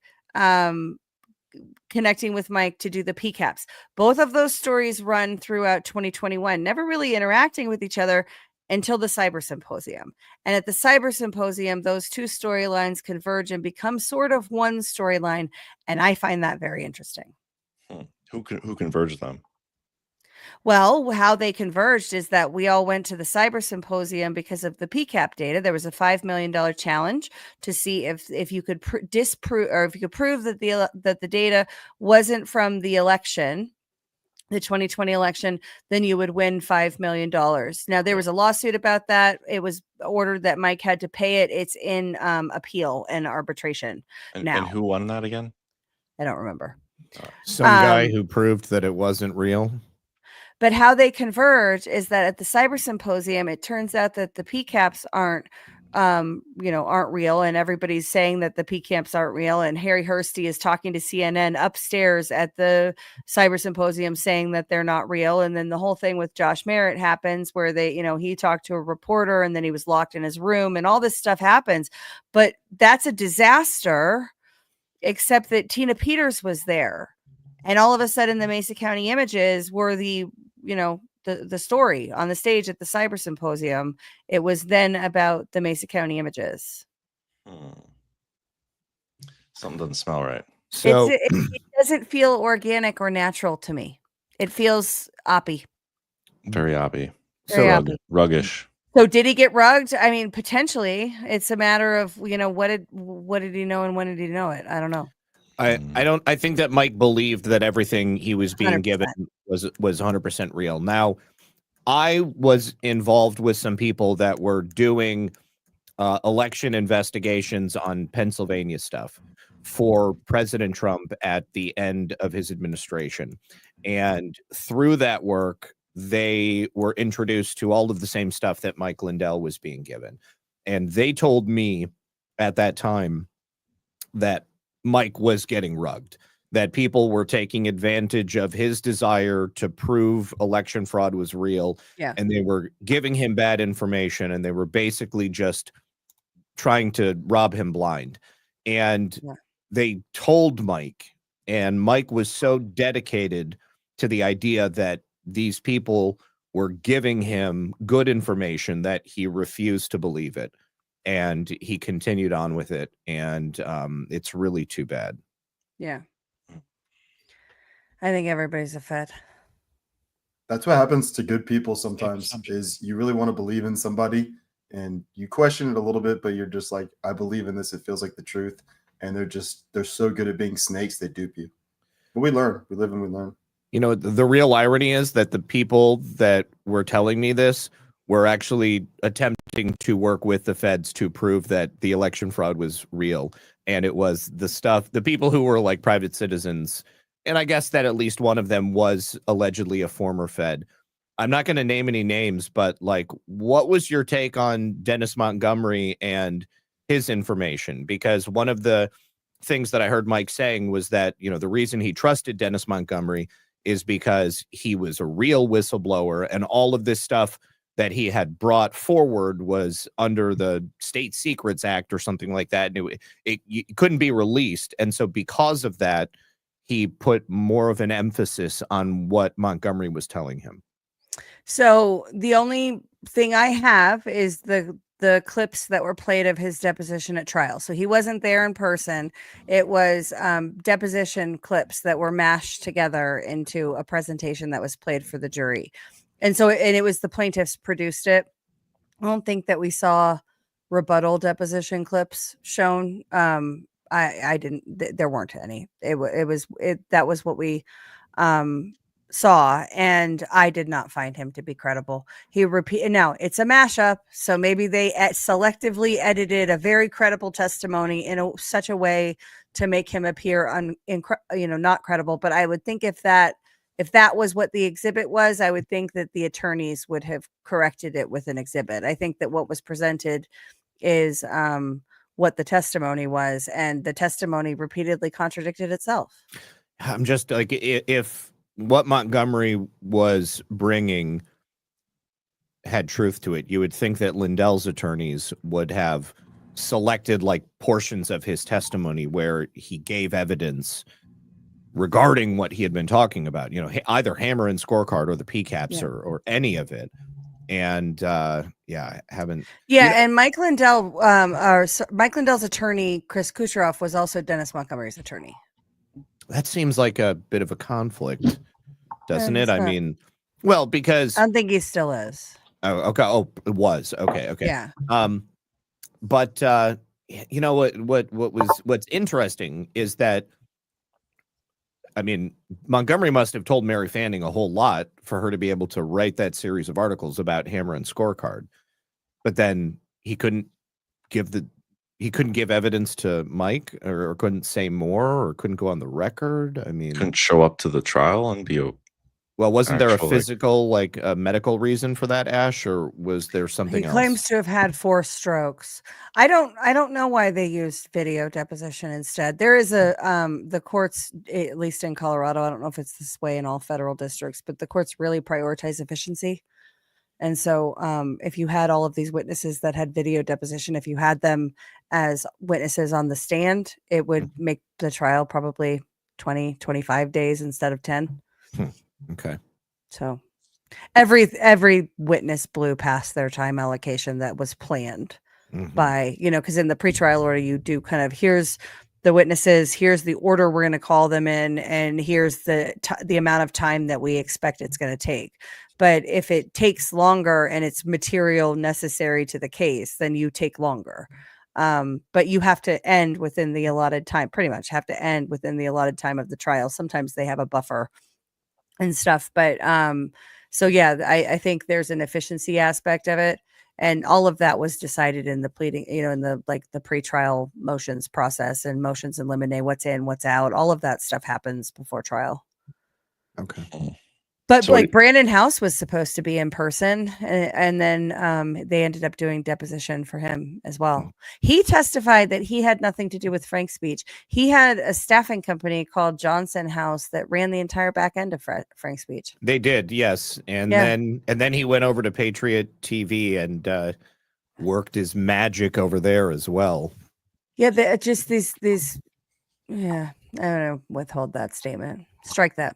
connecting with Mike to do the PCAPs. Both of those stories run throughout 2021, never really interacting with each other until the Cyber Symposium. And at the Cyber Symposium, those two storylines converge and become sort of one storyline. And I find that very interesting. Who converged them? Well, how they converged is that we all went to the Cyber Symposium because of the PCAP data. There was a $5 million challenge to see if you could disprove, or if you could prove that the data wasn't from the election, the 2020 election, then you would win $5 million. Now, there was a lawsuit about that. It was ordered that Mike had to pay it. It's in appeal and arbitration now. And who won that again? I don't remember. Some guy who proved that it wasn't real. But how they converge is that at the Cyber Symposium, it turns out that the PCAPs aren't aren't real, and everybody's saying that the P camps aren't real. And Harry Hursty is talking to CNN upstairs at the cyber symposium saying that they're not real. And then the whole thing with Josh Merritt happens where he talked to a reporter and then he was locked in his room and all this stuff happens. But that's a disaster, except that Tina Peters was there. And all of a sudden the Mesa County images were the story on the stage at the cyber symposium. It was then about the Mesa County images. Something doesn't smell right. So it doesn't feel organic or natural to me. It feels oppy. Very oppy. Very So ruggish. So did he get rugged? I mean, potentially. It's a matter of, what did he know and when did he know it? I don't know. I think that Mike believed that everything he was being 100%. given was 100% real. Now, I was involved with some people that were doing election investigations on Pennsylvania stuff for President Trump at the end of his administration. And through that work, they were introduced to all of the same stuff that Mike Lindell was being given. And they told me at that time that Mike was getting rugged, that people were taking advantage of his desire to prove election fraud was real. Yeah. And they were giving him bad information, and they were basically just trying to rob him blind. And they told Mike, and Mike was so dedicated to the idea that these people were giving him good information that he refused to believe it. And he continued on with it. And it's really too bad. Yeah. I think everybody's a fed. That's what happens to good people sometimes, is you really want to believe in somebody and you question it a little bit, but you're just like, I believe in this. It feels like the truth. And they're so good at being snakes, they dupe you. But we learn. We live and we learn. The real irony is that the people that were telling me this were actually attempting to work with the feds to prove that the election fraud was real. And it was the people who were like private citizens. And I guess that at least one of them was allegedly a former Fed. I'm not going to name any names, but like, what was your take on Dennis Montgomery and his information? Because one of the things that I heard Mike saying was that, the reason he trusted Dennis Montgomery is because he was a real whistleblower, and all of this stuff that he had brought forward was under the State Secrets Act or something like that. And it couldn't be released. And so because of that, he put more of an emphasis on what Montgomery was telling him. So the only thing I have is the clips that were played of his deposition at trial. So he wasn't there in person. It was deposition clips that were mashed together into a presentation that was played for the jury. And it was the plaintiffs produced it. I don't think that we saw rebuttal deposition clips shown. I didn't. There weren't any. That was what we saw, and I did not find him to be credible. Now it's a mashup, so maybe they selectively edited a very credible testimony in such a way to make him appear not credible. But I would think if that was what the exhibit was, I would think that the attorneys would have corrected it with an exhibit. I think that what was presented is what the testimony was, and the testimony repeatedly contradicted itself. I'm just like, if what Montgomery was bringing had truth to it, you would think that Lindell's attorneys would have selected like portions of his testimony where he gave evidence regarding what he had been talking about, either hammer and scorecard or the PCAPs or any of it. And haven't. And Mike Lindell, Mike Lindell's attorney, Chris Kucheroff, was also Dennis Montgomery's attorney. That seems like a bit of a conflict, doesn't it? I mean, because I don't think he still is. Oh, okay. Oh, it was. Okay. Yeah. But what's interesting is that, I mean, Montgomery must have told Mary Fanning a whole lot for her to be able to write that series of articles about hammer and scorecard. But then he couldn't give evidence to Mike, or couldn't say more, or couldn't go on the record. I mean, couldn't show up to the trial and be Well, wasn't there a Actually. physical, like a medical reason for that, Ash, or was there something He else? claims to have had 4 strokes. I don't know why they used video deposition instead. There is a the courts, at least in Colorado, I don't know if it's this way in all federal districts, but the courts really prioritize efficiency. And so if you had all of these witnesses that had video deposition, if you had them as witnesses on the stand, it would make the trial probably 20, 25 days instead of 10. Okay. So every witness blew past their time allocation that was planned by, because in the pretrial order, you do kind of, here's the witnesses, here's the order we're going to call them in, and here's the amount of time that we expect it's going to take. But if it takes longer and it's material necessary to the case, then you take longer. But you have to end within the allotted time, pretty much have to end within the allotted time of the trial. Sometimes they have a buffer and stuff. But so yeah, I think there's an efficiency aspect of it. And all of that was decided in the pleading, in the pretrial motions process and motions in limine, what's in, what's out. All of that stuff happens before trial. Okay. But So Brandon House was supposed to be in person, and then they ended up doing deposition for him as well. He testified that he had nothing to do with Frank's speech. He had a staffing company called Johnson House that ran the entire back end of Frank's speech. They did, yes. And then he went over to Patriot TV and worked his magic over there as well. Yeah, just these. Yeah, I don't know. Withhold that statement. Strike that.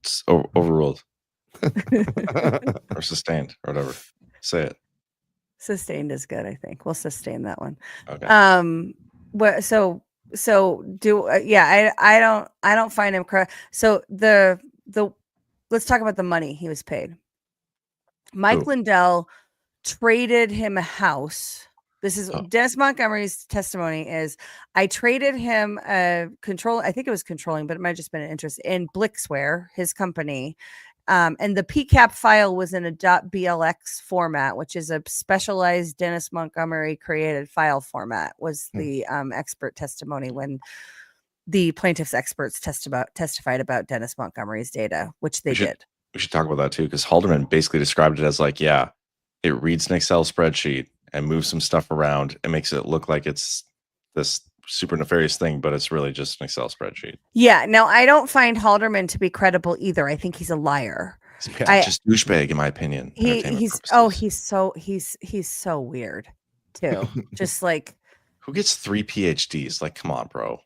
It's overruled or sustained or whatever. Say it. Sustained is good. I think we'll sustain that one. Okay. I don't find him correct. So let's talk about the money he was paid. Mike Lindell traded him a house. This is Dennis Montgomery's testimony is I traded him I think it was controlling, but it might have just been an interest in Blixware, his company. And the PCAP file was in a .blx format, which is a specialized Dennis Montgomery created file format, was the expert testimony when the plaintiff's experts testified about Dennis Montgomery's data, which they did. We should talk about that too, because Halderman basically described it as it reads an Excel spreadsheet and moves some stuff around and makes it look like it's this super nefarious thing, but it's really just an Excel spreadsheet. Yeah. Now, I don't find Halderman to be credible either. I think he's a liar. Just douchebag, in my opinion. He's so weird too. Just like, who gets 3 PhDs? Like, come on, bro.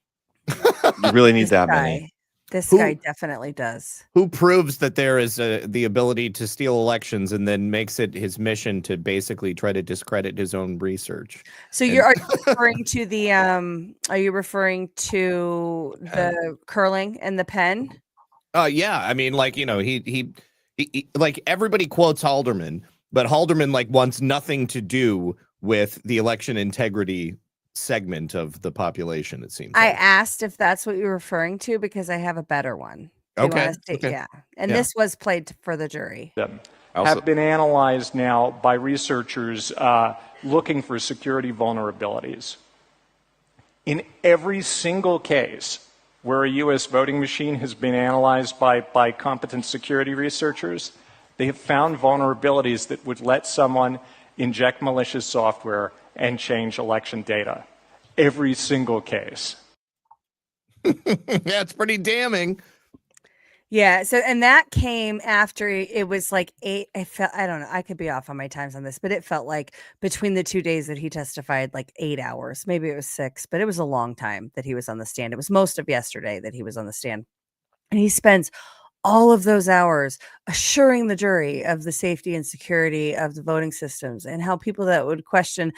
You really need that many. This guy definitely does. Who proves that there is the ability to steal elections and then makes it his mission to basically try to discredit his own research? So are you referring to the are you referring to the curling and the pen? Yeah. I mean, he like everybody quotes Halderman, but Halderman wants nothing to do with the election integrity segment of the population, it seems. I asked if that's what you're referring to because I have a better one. Okay. Yeah. And this was played for the jury. Have been analyzed now by researchers looking for security vulnerabilities. In every single case where a U.S. voting machine has been analyzed by competent security researchers, they have found vulnerabilities that would let someone inject malicious software and change election data. Every single case. That's pretty damning. Yeah. So, and that came after it was like 8. I don't know. I could be off on my times on this, but it felt like between the 2 days that he testified, 8 hours, maybe it was 6, but it was a long time that he was on the stand. It was most of yesterday that he was on the stand. And he spends all of those hours assuring the jury of the safety and security of the voting systems and how people that would question,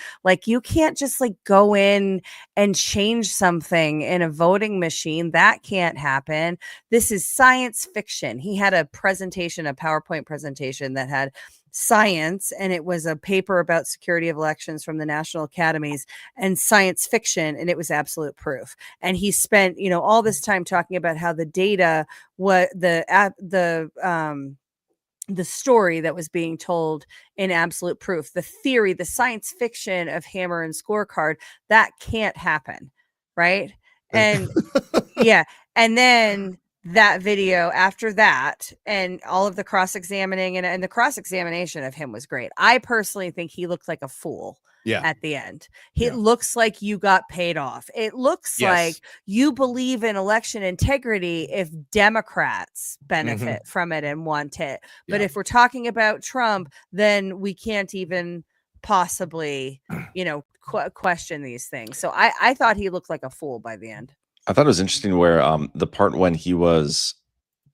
you can't just go in and change something in a voting machine. That can't happen. This is science fiction. He had a PowerPoint presentation that had science, and it was a paper about security of elections from the national academies, and science fiction, and it was absolute proof. And he spent all this time talking about how the data, what the story that was being told in absolute proof, the theory, the science fiction of hammer and scorecard, that can't happen, right? And yeah, and then that video after that, and all of the cross-examining and the cross-examination of him was great. I personally think he looked like a fool. Yeah. At the end, it looks like you got paid off. It looks like you believe in election integrity if Democrats benefit from it and want it. But if we're talking about Trump, then we can't even possibly, question these things. So I thought he looked like a fool by the end. I thought it was interesting where the part when he was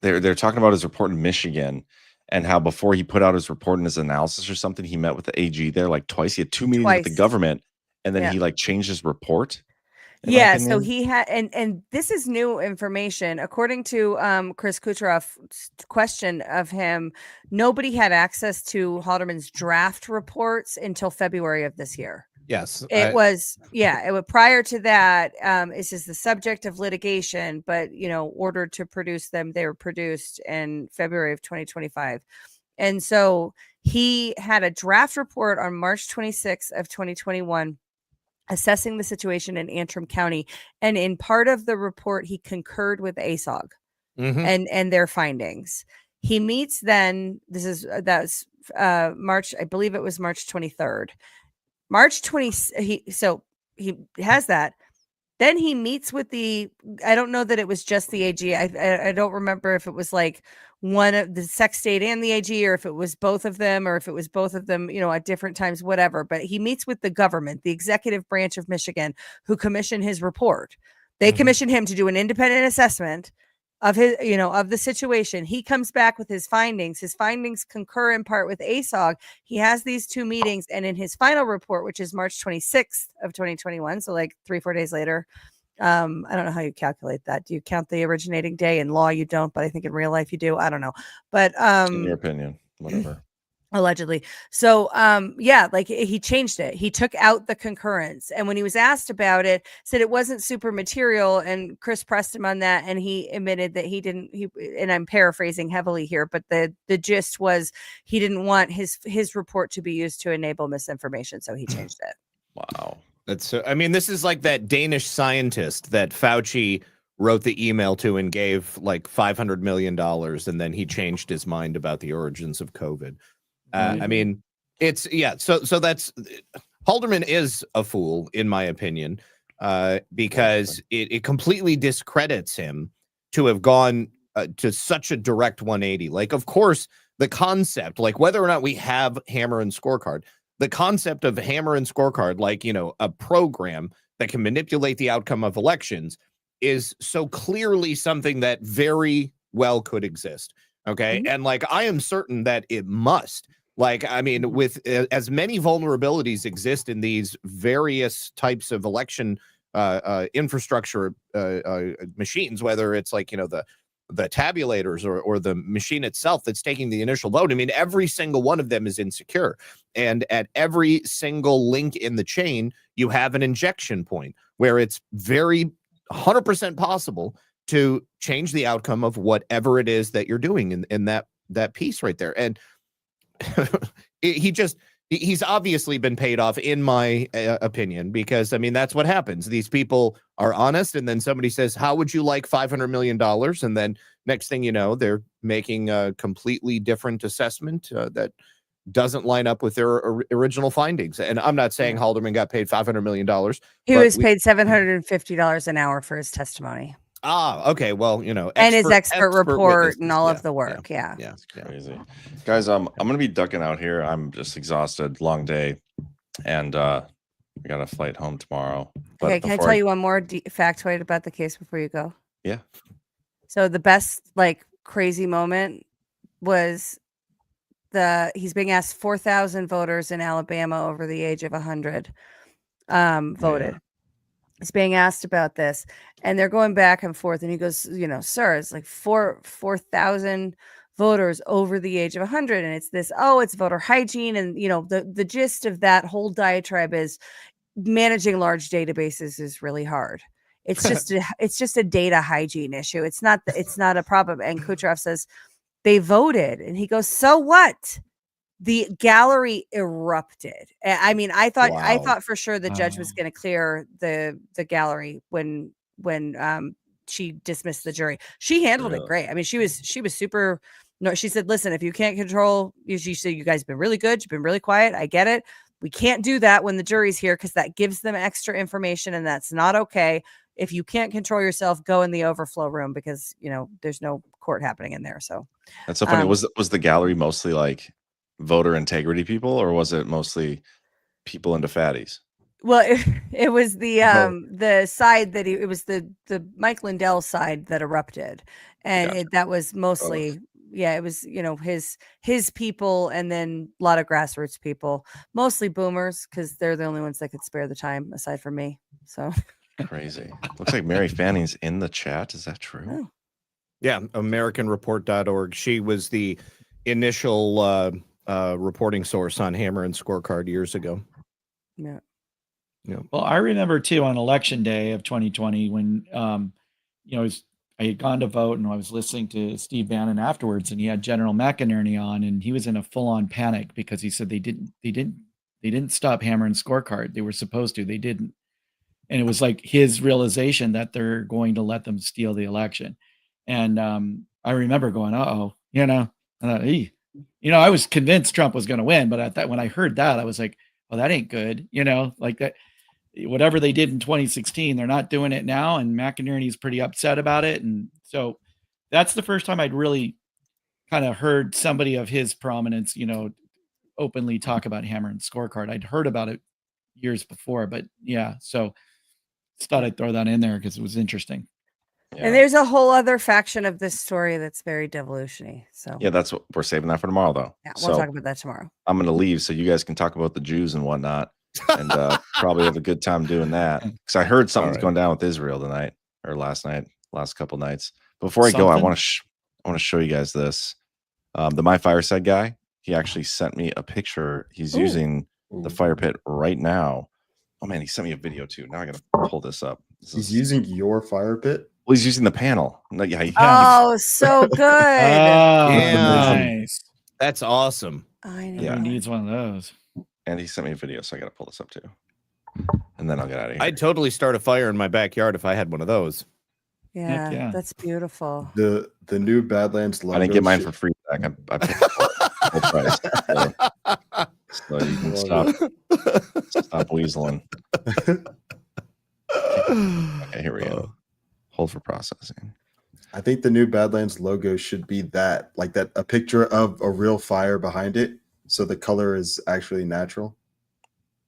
they're talking about his report in Michigan and how before he put out his report and his analysis or something, he met with the AG there like twice. He had 2 meetings with the government, and then he like changed his report. Yeah, so he had, and this is new information. According to Chris Kucherov's question of him, nobody had access to Haldeman's draft reports until February of this year. Yes, it was prior to that. This is the subject of litigation, but ordered to produce them, they were produced in February of 2025. And so he had a draft report on March 26th of 2021 assessing the situation in Antrim County, and in part of the report he concurred with ASOG and their findings. He meets then, that's March, I believe it was March 23rd. March 20, he has that. Then he meets with I don't know that it was just the AG. I don't remember if it was like one of the sex state and the AG, or if it was both of them, at different times, whatever. But he meets with the government, the executive branch of Michigan, who commissioned his report. They commissioned him to do an independent assessment of his, of the situation. He comes back with his findings. His findings concur in part with ASOG. He has these 2 meetings, and in his final report, which is March 26th of 2021, so like 3-4 days later, I don't know how you calculate that. Do you count the originating day? In law, you don't, but I think in real life you do. I don't know, but in your opinion, whatever. Allegedly. So, like he changed it. He took out the concurrence. And when he was asked about it, said it wasn't super material. And Chris pressed him on that. And he admitted that and I'm paraphrasing heavily here, but the gist was he didn't want his report to be used to enable misinformation. So he changed it. Wow. This is like that Danish scientist that Fauci wrote the email to and gave like $500 million. And then he changed his mind about the origins of COVID. So that's Haldeman is a fool, in my opinion, because it completely discredits him to have gone to such a direct 180. Like, of course, the concept, like whether or not we have Hammer and Scorecard, the concept of Hammer and Scorecard, like, a program that can manipulate the outcome of elections, is so clearly something that very well could exist. Okay. And like, I am certain that it must. Like, with as many vulnerabilities exist in these various types of election infrastructure machines, whether it's like, the tabulators or the machine itself that's taking the initial vote. Every single one of them is insecure. And at every single link in the chain, you have an injection point where it's very 100% possible to change the outcome of whatever it is that you're doing in that piece right there. And he's obviously been paid off, in my opinion, because that's what happens. These people are honest, and then somebody says, how would you like $500 million? And then next thing you know, they're making a completely different assessment that doesn't line up with their original findings. And I'm not saying Haldeman got paid $500 million. He was paid $750 an hour for his testimony. Okay. Well, and his expert report and all of the work. Yeah. It's crazy. Guys, I'm going to be ducking out here. I'm just exhausted. Long day. And we got a flight home tomorrow. But okay. Can I tell you one more factoid about the case before you go? Yeah. So the best, crazy moment was he's being asked 4,000 voters in Alabama over the age of 100 voted. Yeah. He's being asked about this, and they're going back and forth. And he goes, sir, it's like 4,000 voters over the age of 100. And it's this, it's voter hygiene. And, the gist of that whole diatribe is managing large databases is really hard. It's just a data hygiene issue. It's not a problem. And Kucherov says they voted, and he goes, so what? The gallery erupted. I thought for sure the judge was going to clear the gallery when she dismissed the jury. She handled it great. I mean, she was super. No, she said, listen, if you can't control, she said, you guys have been really good. You've been really quiet. I get it. We can't do that when the jury's here because that gives them extra information and that's not okay. If you can't control yourself, go in the overflow room because, there's no court happening in there. So that's so funny. Was the gallery mostly like voter integrity people or was it mostly people into fatties? Well, it was the side that it was the Mike Lindell side that erupted. And that was mostly, it was, his people and then a lot of grassroots people, mostly boomers because they're the only ones that could spare the time aside from me. So crazy. Looks like Mary Fanning's in the chat. Is that true? Oh. Yeah, AmericanReport.org. She was the initial reporting source on Hammer and Scorecard years ago. Yeah. Yeah. Well, I remember too on election day of 2020 when I had gone to vote and I was listening to Steve Bannon afterwards, and he had General McInerney on, and he was in a full-on panic because he said they didn't stop Hammer and Scorecard. They were supposed to, they didn't, and it was like his realization that they're going to let them steal the election. And I remember going, I was convinced Trump was going to win, but when I heard that, I was like, well, that ain't good, like that. Whatever they did in 2016, they're not doing it now. And McInerney's pretty upset about it. And so that's the first time I'd really kind of heard somebody of his prominence, openly talk about Hammer and Scorecard. I'd heard about it years before, but so just thought I'd throw that in there because it was interesting. Yeah. And there's a whole other faction of this story that's very devolution-y. So that's what we're saving that for tomorrow, though. Yeah, we'll talk about that tomorrow. I'm going to leave so you guys can talk about the Jews and whatnot. And probably have a good time doing that because I heard something's going down with Israel tonight or last couple nights. Before I go, I want to show you guys this. The My Fireside guy, he actually sent me a picture. He's using the fire pit right now. Oh man, he sent me a video too. Now I got to pull this up. He's using your fire pit. Well, he's using the panel. Oh, so good. Nice. That's awesome. I know. Yeah, he needs one of those. And he sent me a video, so I got to pull this up too. And then I'll get out of here. I'd totally start a fire in my backyard if I had one of those. Yeah, that's beautiful. The new Badlands logo. I didn't get mine for free. I paid full price. So you can stop weaseling. Okay, here we go. Hold for processing. I think the new Badlands logo should be that, like that, a picture of a real fire behind it. So the color is actually natural.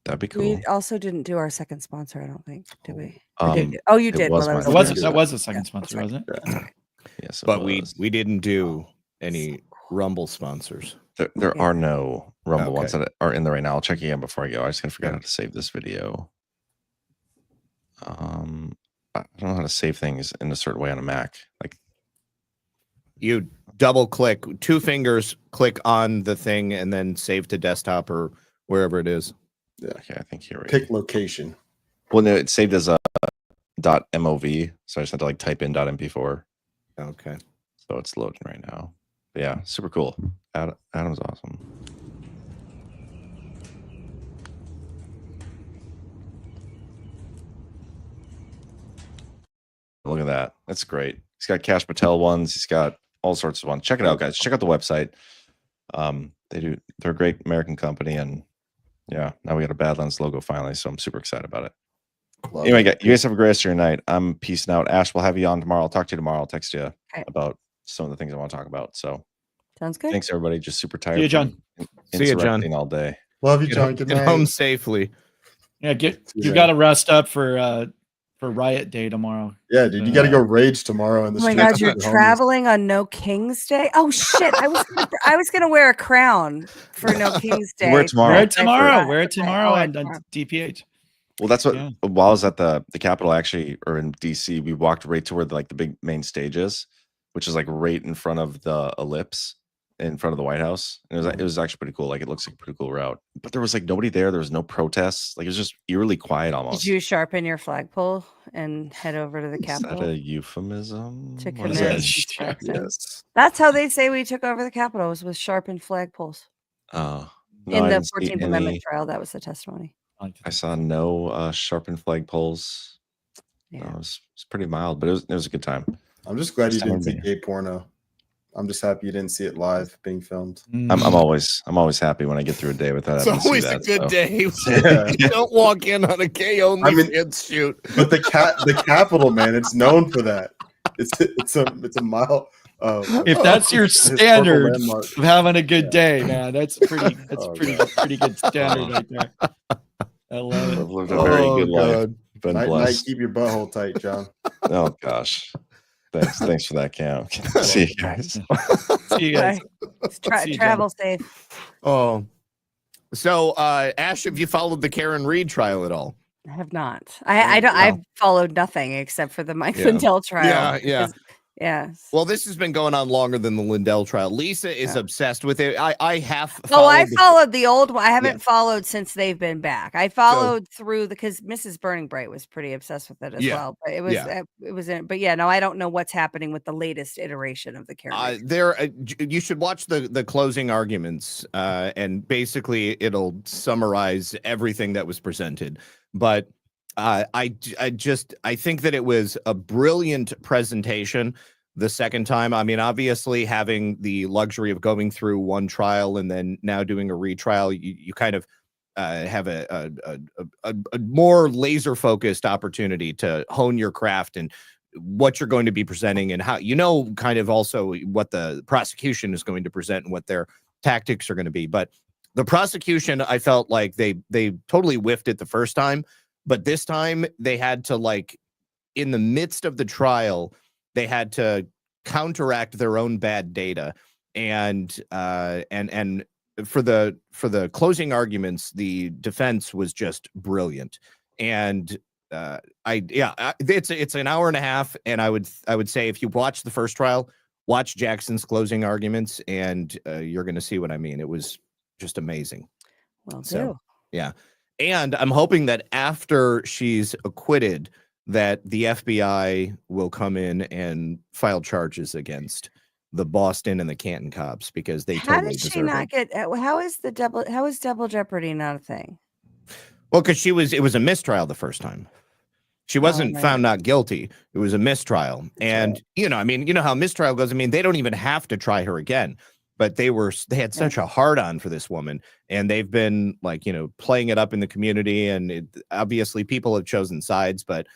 That'd be cool. We also didn't do our second sponsor, I don't think, did we? You did. That was the second sponsor, wasn't it? Yes, but we didn't do any Rumble sponsors. There are no Rumble ones that are in there right now. I'll check again before I go. I just gonna forget how to save this video. I don't know how to save things in a certain way on a Mac. Like you double click, two fingers, click on the thing, and then save to desktop or wherever it is. Yeah. Okay, I think here we pick location. Well, no, it's saved as a .mov, so I just had to like type in .mp4. Okay. So it's loading right now. But yeah, super cool. Adam's awesome. Look at that. That's great. He's got Cash Patel ones. He's got all sorts of ones. Check it out, guys. Check out the website. They're a great American company, and yeah, now we got a Badlands logo finally, so I'm super excited about it. Anyway, you guys have a great rest of your night. I'm peacing out. Ash, we'll have you on tomorrow. I'll talk to you tomorrow. I'll text you about some of the things I want to talk about. So sounds good. Thanks, everybody. Just super tired. See you, John. See you, John. All day. Love you, John. Good night. Get home safely. Yeah, you got to rest up for Riot Day tomorrow. Yeah, dude, you got to go rage tomorrow in the streets. Oh my God, you're traveling on No King's Day? Oh shit! I was gonna wear a crown for No King's Day. Wear it tomorrow. Wear it tomorrow on DPH. Well, that's what. Yeah. While I was at the Capitol, actually, or in DC, we walked right to where the big main stage is, which is like right in front of the ellipse, in front of the White House. And it was actually pretty cool. Like it looks like a pretty cool route. But there was like nobody there. There was no protests. Like it was just eerily quiet almost. Did you sharpen your flagpole and head over to the Capitol? Is that a euphemism? To commit yes. That's how they say we took over the Capitol, was with sharpened flagpoles. Oh. No, in the 14th Amendment trial, that was the testimony. I saw no sharpened flagpoles. Yeah. It was pretty mild, but it was a good time. I'm just glad you First time didn't see being- gay porno. I'm just happy you didn't see it live being filmed. I'm always happy when I get through a day without It's having to see always that. a good so. day. Yeah. You don't walk in on a gay only I mean- kids shoot. But the Capitol, man, it's known for that. It's a mile. If that's your historical standard landmark. of having a good day, man, that's pretty Oh, pretty good standard right there. I love I've it. lived a very good life. God. Been Night, blessed. keep your butthole tight, John. Oh gosh. Thanks for that, Cam. See you guys. See you guys. See you, Travel safe. Oh. So Ash, have you followed the Karen Reed trial at all? I have not. I don't. I've followed nothing except for the Mike Lindell trial. Yeah. Yes. Well, this has been going on longer than the Lindell trial. Lisa is obsessed with it. I have I followed the old one. I haven't followed since they've been back. I followed through because Mrs. Burning Bright was pretty obsessed with it as well. But it was but no, I don't know what's happening with the latest iteration of the character. You should watch the closing arguments, and basically it'll summarize everything that was presented. But I think that it was a brilliant presentation the second time. I mean, obviously having the luxury of going through one trial and then now doing a retrial, you kind of have a more laser focused opportunity to hone your craft and what you're going to be presenting and how, kind of also what the prosecution is going to present and what their tactics are going to be. But the prosecution, I felt like they totally whiffed it the first time. But this time they had to, in the midst of the trial, they had to counteract their own bad data. And for the closing arguments, the defense was just brilliant. And it's an hour and a half. And I would say if you watch the first trial, watch Jackson's closing arguments, and you're going to see what I mean. It was just amazing. Well, so, yeah. And I'm hoping that after she's acquitted, that the FBI will come in and file charges against the Boston and the Canton cops because they totally deserve it. How did she not get? How is double jeopardy not a thing? Well, because it was a mistrial the first time. She wasn't found not guilty. It was a mistrial. And, how mistrial goes. I mean, they don't even have to try her again. But they had such a hard on for this woman, and they've been playing it up in the community, and obviously people have chosen sides. But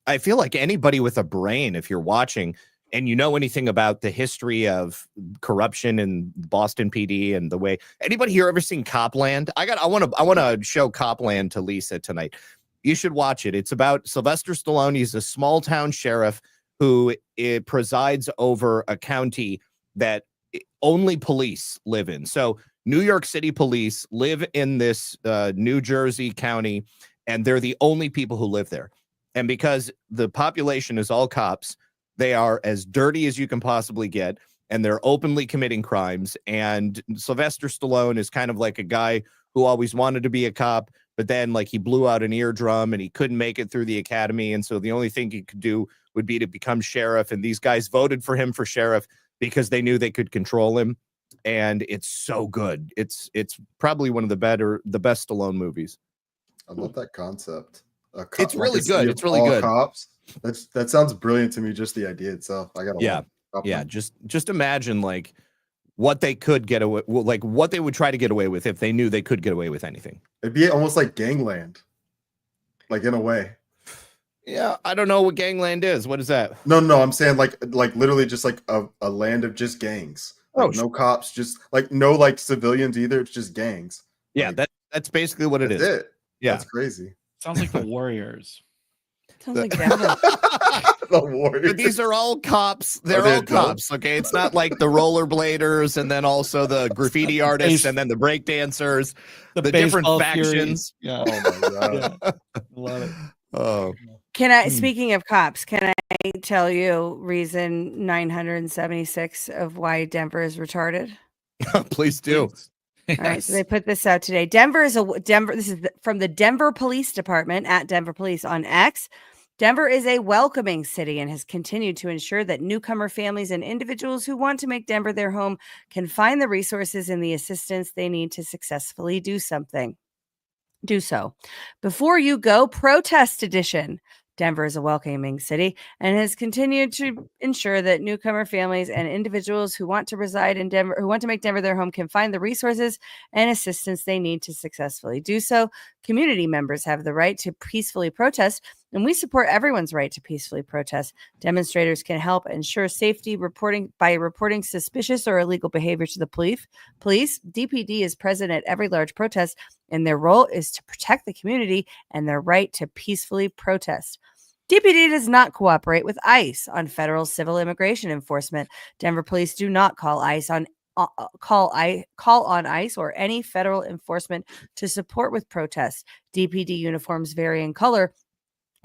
I feel like anybody with a brain, if you're watching and you know anything about the history of corruption in Boston PD and the way, anybody here ever seen Copland? I want to show Copland to Lisa tonight. You should watch it. It's about Sylvester Stallone. He's a small town sheriff who presides over a county that only police live in. So New York City police live in this New Jersey county, and they're the only people who live there. And because the population is all cops, they are as dirty as you can possibly get, and they're openly committing crimes. And Sylvester Stallone is kind of like a guy who always wanted to be a cop, but then he blew out an eardrum and he couldn't make it through the academy. And so the only thing he could do would be to become sheriff. And these guys voted for him for sheriff because they knew they could control him. And it's so good. It's probably one of the best Stallone movies. I love that concept. It's really good. It's really good. Cops. That sounds brilliant to me. Just the idea itself. I gotta Just imagine what they could get away, what they would try to get away with if they knew they could get away with anything. It'd be almost like Gangland, in a way. Yeah, I don't know what Gangland is. What is that? No, I'm saying like literally just a land of just gangs. No cops, just no civilians either. It's just gangs. Yeah, that's basically what it is. That's it. Yeah, that's crazy. Sounds like the Warriors. Sounds like Denver. The Warriors. But these are all cops. They're all cops. Okay, it's not like the rollerbladers and then also the graffiti artists and then the break dancers, the different factions. Yeah. Oh my god. Yeah. Love it. Oh. Can I? Speaking of cops, can I tell you reason 976 of why Denver is retarded? Please do. All right, so they put this out today. This is from the Denver Police Department at Denver Police on X. Denver is a welcoming city and has continued to ensure that newcomer families and individuals who want to make Denver their home can find the resources and the assistance they need to successfully do so. Before you go, protest edition. Denver is a welcoming city and has continued to ensure that newcomer families and individuals who want to reside in Denver, who want to make Denver their home, can find the resources and assistance they need to successfully do so. Community members have the right to peacefully protest, and we support everyone's right to peacefully protest. Demonstrators can help ensure safety by reporting suspicious or illegal behavior to the police. DPD is present at every large protest, and their role is to protect the community and their right to peacefully protest. DPD does not cooperate with ICE on federal civil immigration enforcement. Denver police do not call on ICE or any federal enforcement to support with protests. DPD uniforms vary in color.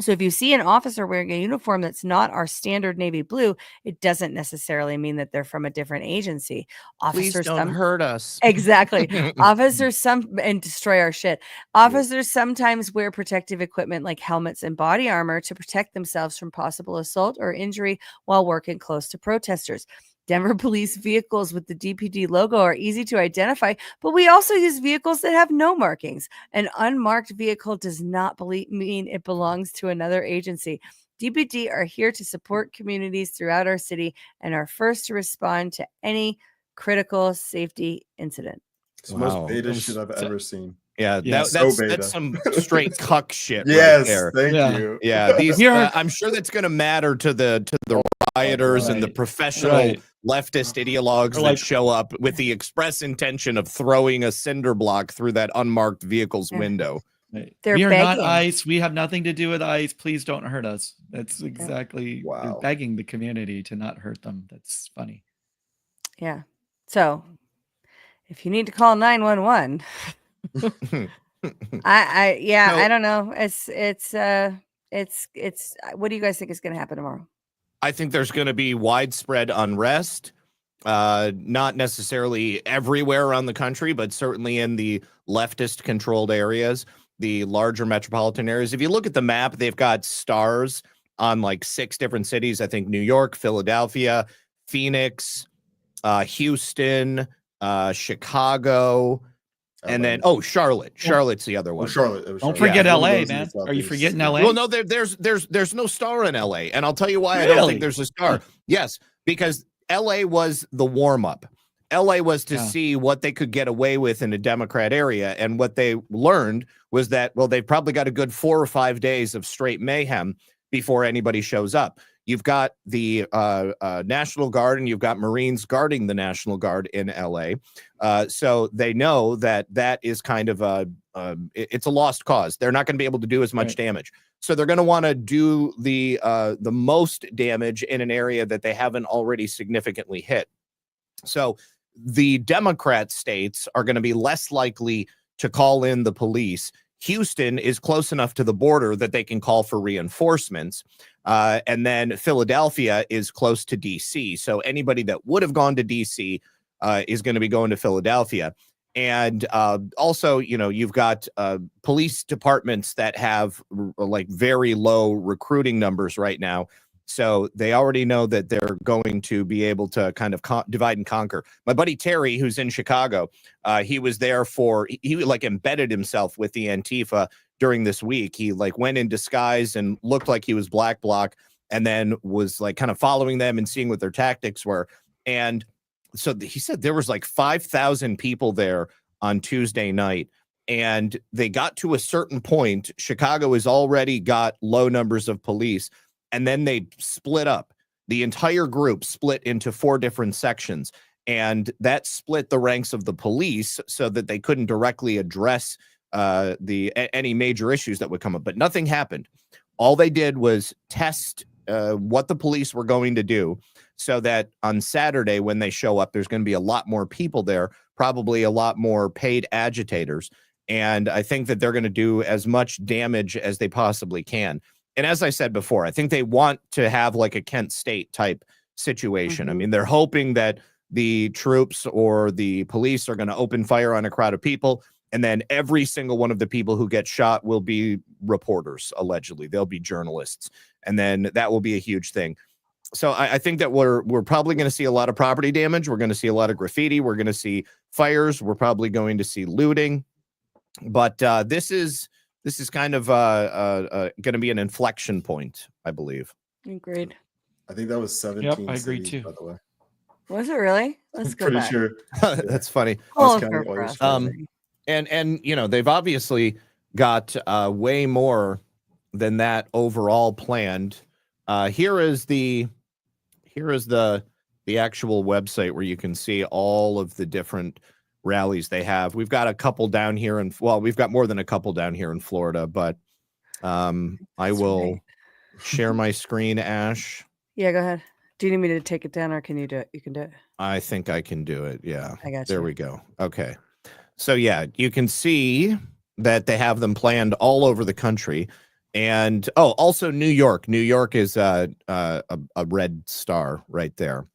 So if you see an officer wearing a uniform that's not our standard navy blue, it doesn't necessarily mean that they're from a different agency. Please don't hurt us. Exactly. Officers and destroy our shit. Officers sometimes wear protective equipment like helmets and body armor to protect themselves from possible assault or injury while working close to protesters. Denver police vehicles with the DPD logo are easy to identify, but we also use vehicles that have no markings. An unmarked vehicle does not mean it belongs to another agency. DPD are here to support communities throughout our city and are first to respond to any critical safety incident. It's the most beta shit I've ever seen. Yeah, that's some straight cuck shit. Yes, right there. thank you. Yeah, these. I'm sure that's going to matter to the rioters and the professional leftist ideologues that show up with the express intention of throwing a cinder block through that unmarked vehicle's window. We are not ICE. We have nothing to do with ICE. Please don't hurt us. That's exactly they're begging the community to not hurt them. That's funny. Yeah. So if you need to call 911. I don't know. It's what do you guys think is going to happen tomorrow? I think there's going to be widespread unrest, not necessarily everywhere around the country, but certainly in the leftist controlled areas, the larger metropolitan areas. If you look at the map, they've got stars on like 6 different cities. I think New York, Philadelphia, Phoenix, Houston, Chicago, and then Charlotte. Charlotte's the other one. Charlotte. Don't forget LA, man. Are you forgetting LA? Well, no, there's no star in LA, and I'll tell you why I don't think there's a star. Yes, because LA was the warm up. LA was to see what they could get away with in a Democrat area, and what they learned was that they've probably got a good 4 or 5 days of straight mayhem before anybody shows up. You've got the National Guard and you've got Marines guarding the National Guard in LA. So they know that is kind of it's a lost cause. They're not going to be able to do as much damage. So they're going to want to do the most damage in an area that they haven't already significantly hit. So the Democrat states are going to be less likely to call in the police. Houston is close enough to the border that they can call for reinforcements. And then Philadelphia is close to D.C. So anybody that would have gone to D.C. Is going to be going to Philadelphia. And also, you've got police departments that have like very low recruiting numbers right now. So they already know that they're going to be able to kind of divide and conquer. My buddy Terry, who's in Chicago, he was there he like embedded himself with the Antifa during this week. He like went in disguise and looked like he was Black Bloc, and then was like kind of following them and seeing what their tactics were. And so he said there was like 5,000 people there on Tuesday night. And they got to a certain point. Chicago has already got low numbers of police. And then they split up. The entire group split into 4 different sections. And that split the ranks of the police so that they couldn't directly address any major issues that would come up. But nothing happened. All they did was test what the police were going to do, so that on Saturday when they show up, there's going to be a lot more people there, probably a lot more paid agitators. And I think that they're going to do as much damage as they possibly can. And as I said before, I think they want to have like a Kent State type situation. I mean, they're hoping that the troops or the police are going to open fire on a crowd of people, and then every single one of the people who get shot will be reporters, allegedly. They'll be journalists. And then that will be a huge thing. So I think that we're probably going to see a lot of property damage. We're going to see a lot of graffiti. We're going to see fires. We're probably going to see looting. But this is this is kind of going to be an inflection point, I believe. Agreed. I think that was 17. Yep, I agree cities, too. By the way, Was it really? Let's go pretty back. sure. That's funny. Oh, County for always And you know, they've obviously got way more than that overall planned. Here is the actual website where you can see all of the different rallies they have. We've got a couple down here, and we've got more than a couple down here in Florida, but I will share my screen, Ash. Yeah, go ahead. Do you need me to take it down, or can you do it? You can do it. I think I can do it. Yeah. I got you. There we go. Okay. So yeah, you can see that they have them planned all over the country. And also New York. New York is a red star right there.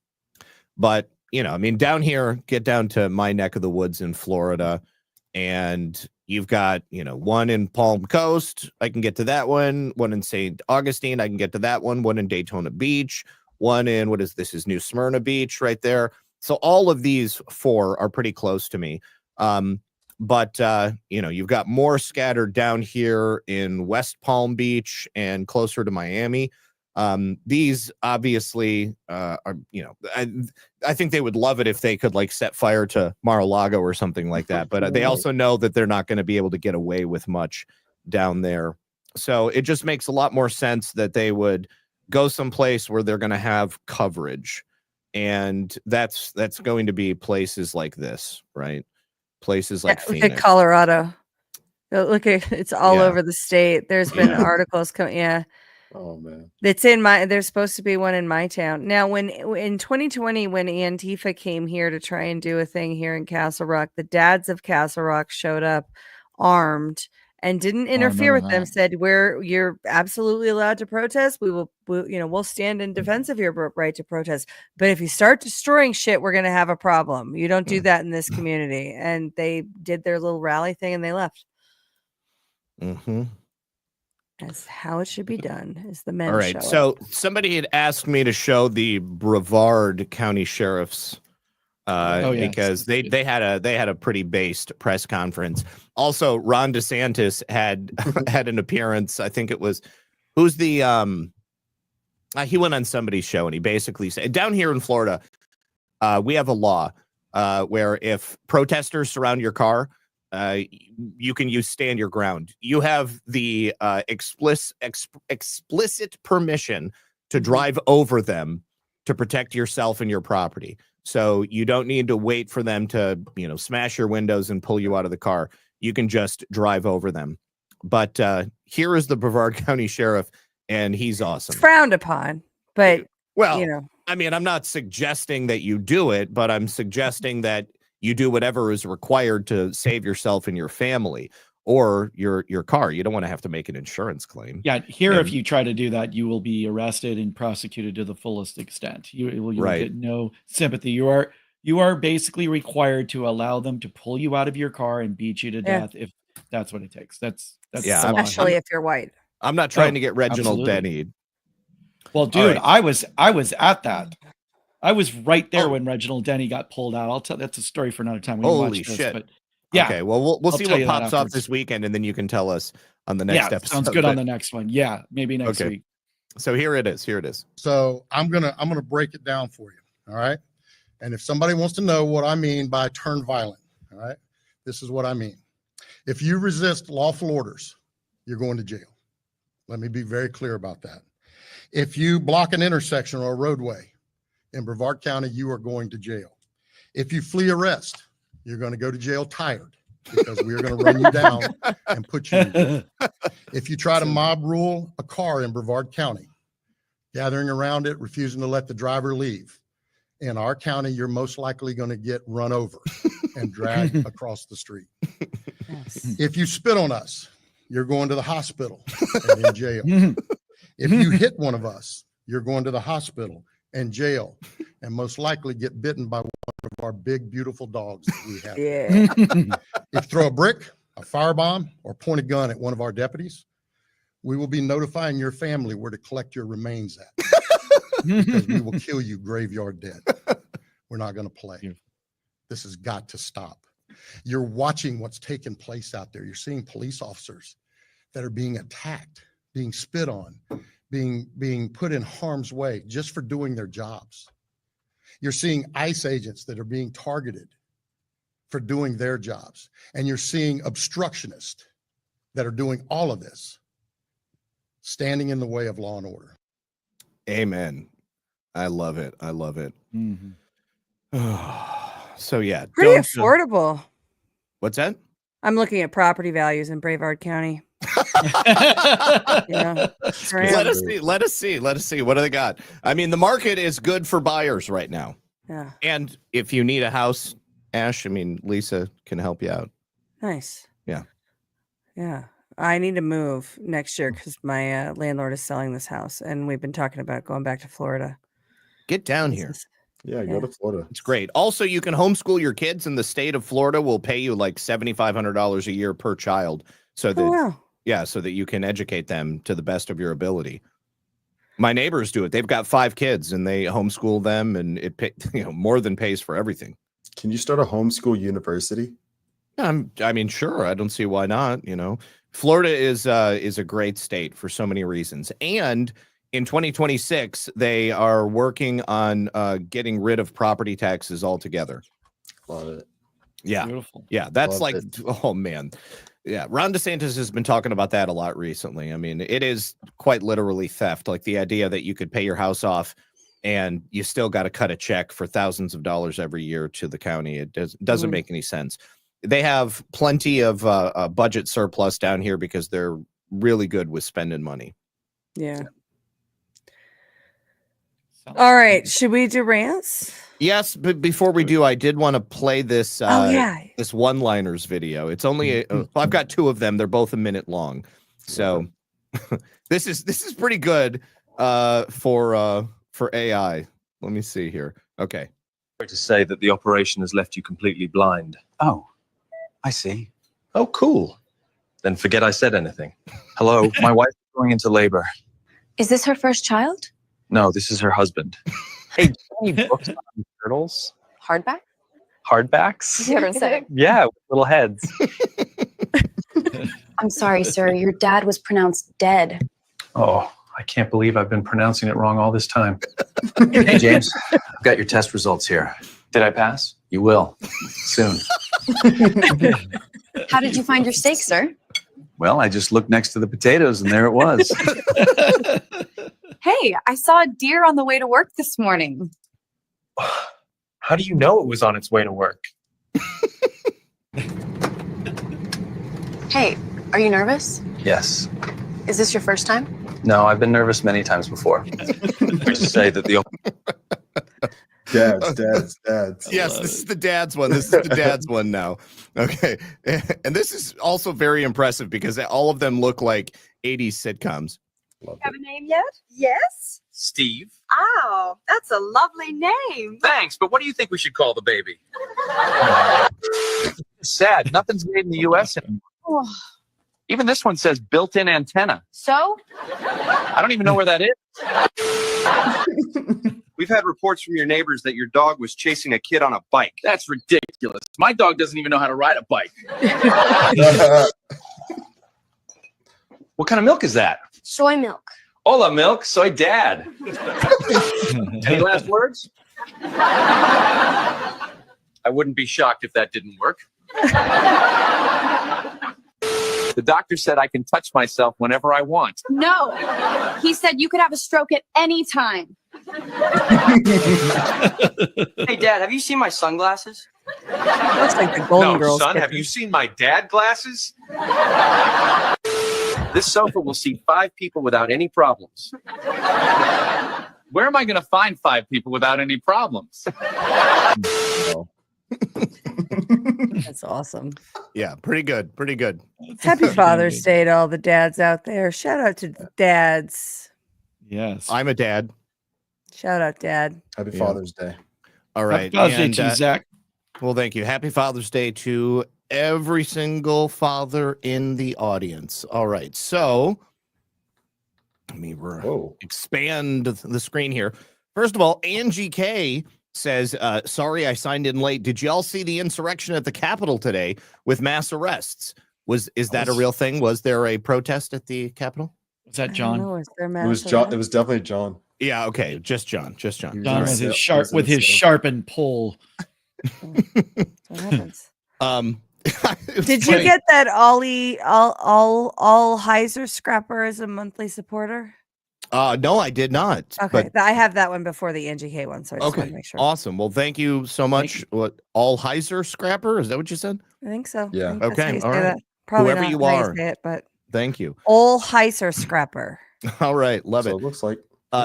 But, you know, I mean, down here, get down to my neck of the woods in Florida, and you've got, you know, one in Palm Coast. I can get to that one. One in St. Augustine. I can get to that one. One in Daytona Beach. One in, this is New Smyrna Beach right there. So all of these 4 are pretty close to me. But you know, you've got more scattered down here in West Palm Beach and closer to Miami. These obviously are, you know, I think they would love it if they could like set fire to Mar-a-Lago or something like that. But they also know that they're not going to be able to get away with much down there. So it just makes a lot more sense that they would go someplace where they're going to have coverage. And that's going to be places like this, right? Places like Look Phoenix. at Colorado. Look at it's all over the state. There's been articles coming. Yeah. Oh man. It's there's supposed to be one in my town. Now, when in 2020, when Antifa came here to try and do a thing here in Castle Rock, the dads of Castle Rock showed up armed and didn't interfere with them, said, you're absolutely allowed to protest. We'll stand in defense of your right to protest. But if you start destroying shit, we're going to have a problem. You don't do that in this community. And they did their little rally thing and they left. Mm-hmm. That's how it should be done. Is the men. All right. So somebody had asked me to show the Brevard County Sheriff's because they had a pretty based press conference. Also, Ron DeSantis had an appearance. I think it was he went on somebody's show and he basically said, down here in Florida, we have a law where if protesters surround your car, you can use stand your ground. You have the explicit permission to drive over them to protect yourself and your property. So you don't need to wait for them to, you know, smash your windows and pull you out of the car. You can just drive over them. But here is the Brevard County Sheriff, and he's awesome. It's frowned upon, but well, you know, I mean, I'm not suggesting that you do it, but I'm suggesting that you do whatever is required to save yourself and your family or your car. You don't want to have to make an insurance claim. Yeah, if you try to do that, you will be arrested and prosecuted to the fullest extent. You will get no sympathy. You are basically required to allow them to pull you out of your car and beat you to death if that's what it takes. That's especially if you're white. I'm not trying to get Reginald Denny. Well, dude, I was at that. I was right there when Reginald Denny got pulled out. I'll tell that's a story for another time. Holy shit! But yeah. Okay. Well, we'll see what pops off this weekend, and then you can tell us on the next episode. Sounds good on the next one. Yeah, maybe next week. So here it is. So I'm gonna break it down for you. All right. And if somebody wants to know what I mean by turn violent, all right, this is what I mean. If you resist lawful orders, you're going to jail. Let me be very clear about that. If you block an intersection or a roadway in Brevard County, you are going to jail. If you flee arrest, you're going to go to jail tired because we are going to run you down and put you in jail. If you try to mob rule a car in Brevard County, gathering around it, refusing to let the driver leave, in our county, you're most likely going to get run over and dragged across the street. Yes. If you spit on us, you're going to the hospital and in jail. If you hit one of us, you're going to the hospital and jail, and most likely get bitten by one of our big, beautiful dogs that we have. If you throw a brick, a firebomb, or point a gun at one of our deputies, we will be notifying your family where to collect your remains at. Because we will kill you graveyard dead. We're not going to play. This has got to stop. You're watching what's taking place out there. You're seeing police officers that are being attacked, being spit on, being put in harm's way just for doing their jobs. You're seeing ICE agents that are being targeted for doing their jobs. And you're seeing obstructionists that are doing all of this, standing in the way of law and order. Amen. I love it. I love it. Mm-hmm. So yeah, Pretty affordable. What's that? I'm looking at property values in Brevard County. Yeah. Let us see. What do they got? I mean, the market is good for buyers right now. Yeah. And if you need a house, Ash, I mean, Lisa can help you out. Nice. Yeah. Yeah. I need to move next year because my landlord is selling this house, and we've been talking about going back to Florida. Get down here. Yeah, go to Florida. It's great. Also, you can homeschool your kids, and the state of Florida will pay you like $7,500 a year per child, so that so that you can educate them to the best of your ability. My neighbors do it. They've got 5 kids, and they homeschool them, and it more than pays for everything. Can you start a homeschool university? I mean, sure. I don't see why not. Florida is a great state for so many reasons, and in 2026, they are working on getting rid of property taxes altogether. Love it. Yeah. Beautiful. Yeah. That's Love it. oh man. Yeah. Ron DeSantis has been talking about that a lot recently. I mean, it is quite literally theft. Like the idea that you could pay your house off and you still got to cut a check for thousands of dollars every year to the county. It doesn't make any sense. They have plenty of a budget surplus down here because they're really good with spending money. Yeah. All right. Should we do rants? Yes, but before we do, I did want to play this this one-liners video. It's only I've got 2 of them. They're both a minute long. So this is pretty good for AI. Let me see here. Okay. To say that the operation has left you completely blind. Oh, I see. Oh, cool. Then forget I said anything. Hello, my wife is going into labor. Is this her first child? No, this is her husband. Hey, do you have any books on turtles? Hardback? Hardbacks? You ever say? Yeah, with little heads. I'm sorry, sir. Your dad was pronounced dead. Oh, I can't believe I've been pronouncing it wrong all this time. Hey, James, I've got your test results here. Did I pass? You will. Soon. How did you find your steak, sir? Well, I just looked next to the potatoes and there it was. Hey, I saw a deer on the way to work this morning. How do you know it was on its way to work? Hey, are you nervous? Yes. Is this your first time? No, I've been nervous many times before. To say that the Dads. Yes, this is the dad's one. This is the dad's one now. Okay. And this is also very impressive because all of them look like 80s sitcoms. Have a name yet? Yes. Steve. Oh, that's a lovely name. Thanks, but what do you think we should call the baby? Sad. Nothing's made in the U.S. anymore. Oh. Even this one says built-in antenna. So? I don't even know where that is. We've had reports from your neighbors that your dog was chasing a kid on a bike. That's ridiculous. My dog doesn't even know how to ride a bike. What kind of milk is that? Soy milk. Hola, milk. Soy dad. Any last words? I wouldn't be shocked if that didn't work. The doctor said I can touch myself whenever I want. No. He said you could have a stroke at any time. Hey, Dad, have you seen my sunglasses? Looks like the Golden Girls. Son, have you seen my dad glasses? This sofa will seat 5 people without any problems. Where am I going to find 5 people without any problems? That's awesome. Yeah, pretty good. Pretty good. Happy Father's Day to all the dads out there. Shout out to the dads. Yes. I'm a dad. Shout out, Dad. Happy Father's Day. All right. Happy Father's Day to you, Zach. Well, thank you. Happy Father's Day to every single father in the audience. All right. So let me expand the screen here. First of all, Angie K says, sorry, I signed in late. Did y'all see the insurrection at the Capitol today with mass arrests? Is that a real thing? Was there a protest at the Capitol? Was that John? It was John. It was definitely John. Yeah. Okay. Just John. Just John. John with his sharpened pole. What happens? Did funny. you get that all Heiser scrapper as a monthly supporter? No, I did not. Okay, But, I have that one before the Angie K one, so I just want okay. to make sure. Awesome. Well, thank you so much. What, all Heiser scrapper? Is that what you said? I think so. Yeah. I think that's how Okay. you All say right. that. Probably Whoever not you how are. say it, but Thank you. all Heiser scrapper. All right. Love So it. it looks like.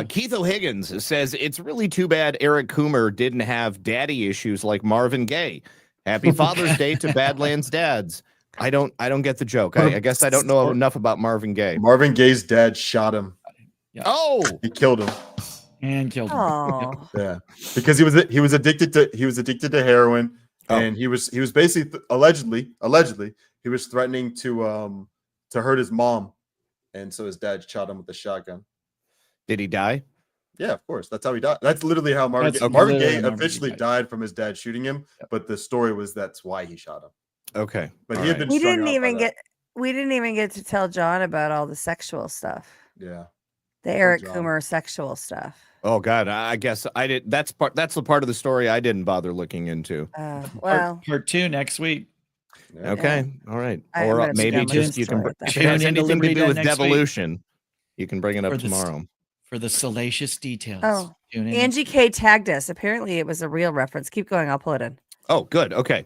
Keith O'Higgins says it's really too bad Eric Coomer didn't have daddy issues like Marvin Gaye. Happy Father's Day to Badlands dads. I don't get the joke. I guess I don't know enough about Marvin Gaye. Marvin Gaye's dad shot him. Yeah. Oh, He killed him. And killed him. Oh, Yeah, because he was addicted to heroin, and he was basically allegedly he was threatening to hurt his mom, and so his dad shot him with a shotgun. did he die? Yeah, of course. That's how he died. That's literally how Marvin That's Marvin literally Gaye how Marvin Gaye officially died from his dad shooting him, but the story was that's why he shot him. Okay. But All he had right. been strung out by that. we didn't even get to tell John about all the sexual stuff. Yeah. The Eric John. Coomer sexual stuff. Oh God, I guess I did. That's the part of the story I didn't bother looking into. Well, Part 2 next week. Okay. All right. I'm Or gonna maybe spam my just you can. story at that If it point. has Tune into anything to Liberty do Deh with next week. devolution, you can bring it up For the- tomorrow. For the salacious details. Oh, Tune in. Angie K tagged us. Apparently, it was a real reference. Keep going. I'll pull it in. Oh, good. Okay.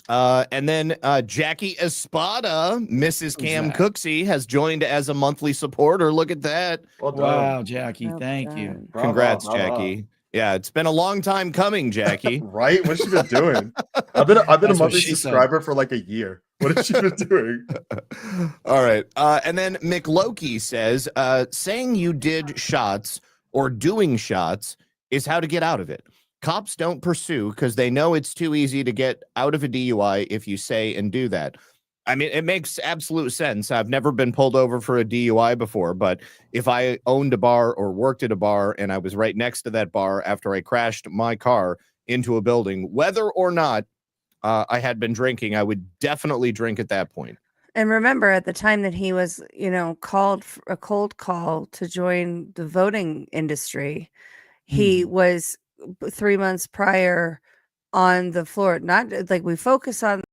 And then Jackie Espada, Mrs. Cam that? Cooksey, has joined as a monthly supporter. Look at that. Well done. Wow, Jackie. Well Thank done. you. Bravo, Congrats, bravo. Jackie. Yeah, it's been a long time coming, Jackie. Right? What's she been doing? I've been a That's what monthly she said. subscriber for like a year. What has she been doing? All right. And then McLoki says, saying you did shots or doing shots is how to get out of it. Cops don't pursue because they know it's too easy to get out of a DUI if you say and do that. I mean, it makes absolute sense. I've never been pulled over for a DUI before, but if I owned a bar or worked at a bar and I was right next to that bar after I crashed my car into a building, whether or not I had been drinking, I would definitely drink at that point. And remember, at the time that he was, called for a cold call to join the voting industry, he was 3 months prior on the floor. Not like we focus on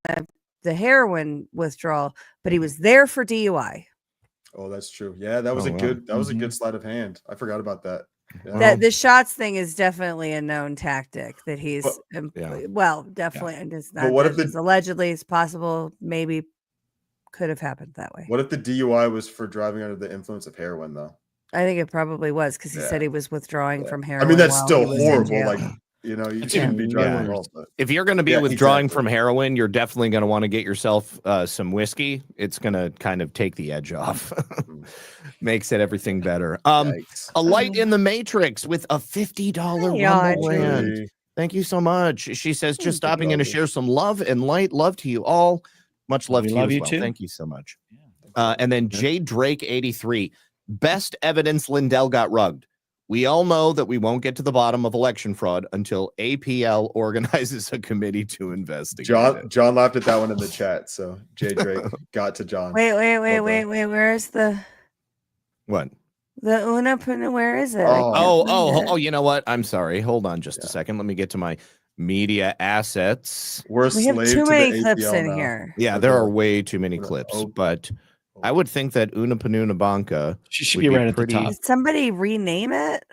the heroin withdrawal, but he was there for DUI. Oh, that's true. Yeah, that was a good sleight of hand. I forgot about that. Yeah. That the shots thing is definitely a known tactic that he's definitely. And it's not. But what if as allegedly it's possible? Maybe could have happened that way. What if the DUI was for driving under the influence of heroin, though? I think it probably was because he said he was withdrawing from heroin. I mean, that's while still he was in horrible. jail. Like, you shouldn't be driving at all. But If you're going to be withdrawing from heroin, you're definitely going to want to get yourself some whiskey. It's going to kind of take the edge off. Makes it everything better. A light in the Matrix with a $50 Rumble land. Thank you so much. She says, just stopping in to share some love and light. Love to you all. Much love to you as well. Too. Thank you so much. And then J Drake 83. Best evidence Lindell got rugged. We all know that we won't get to the bottom of election fraud until APL organizes a committee to investigate. John laughed at that one in the chat. So Jay Drake got to John. Wait. Where's the what? The Una Puna? Where is it? Oh! You know what? I'm sorry. Hold on just a second. Let me get to my media assets. We have too many clips in here. Yeah, there are way too many clips, but I would think that Una Panuna Banca. She should be right at the top. Did somebody rename it?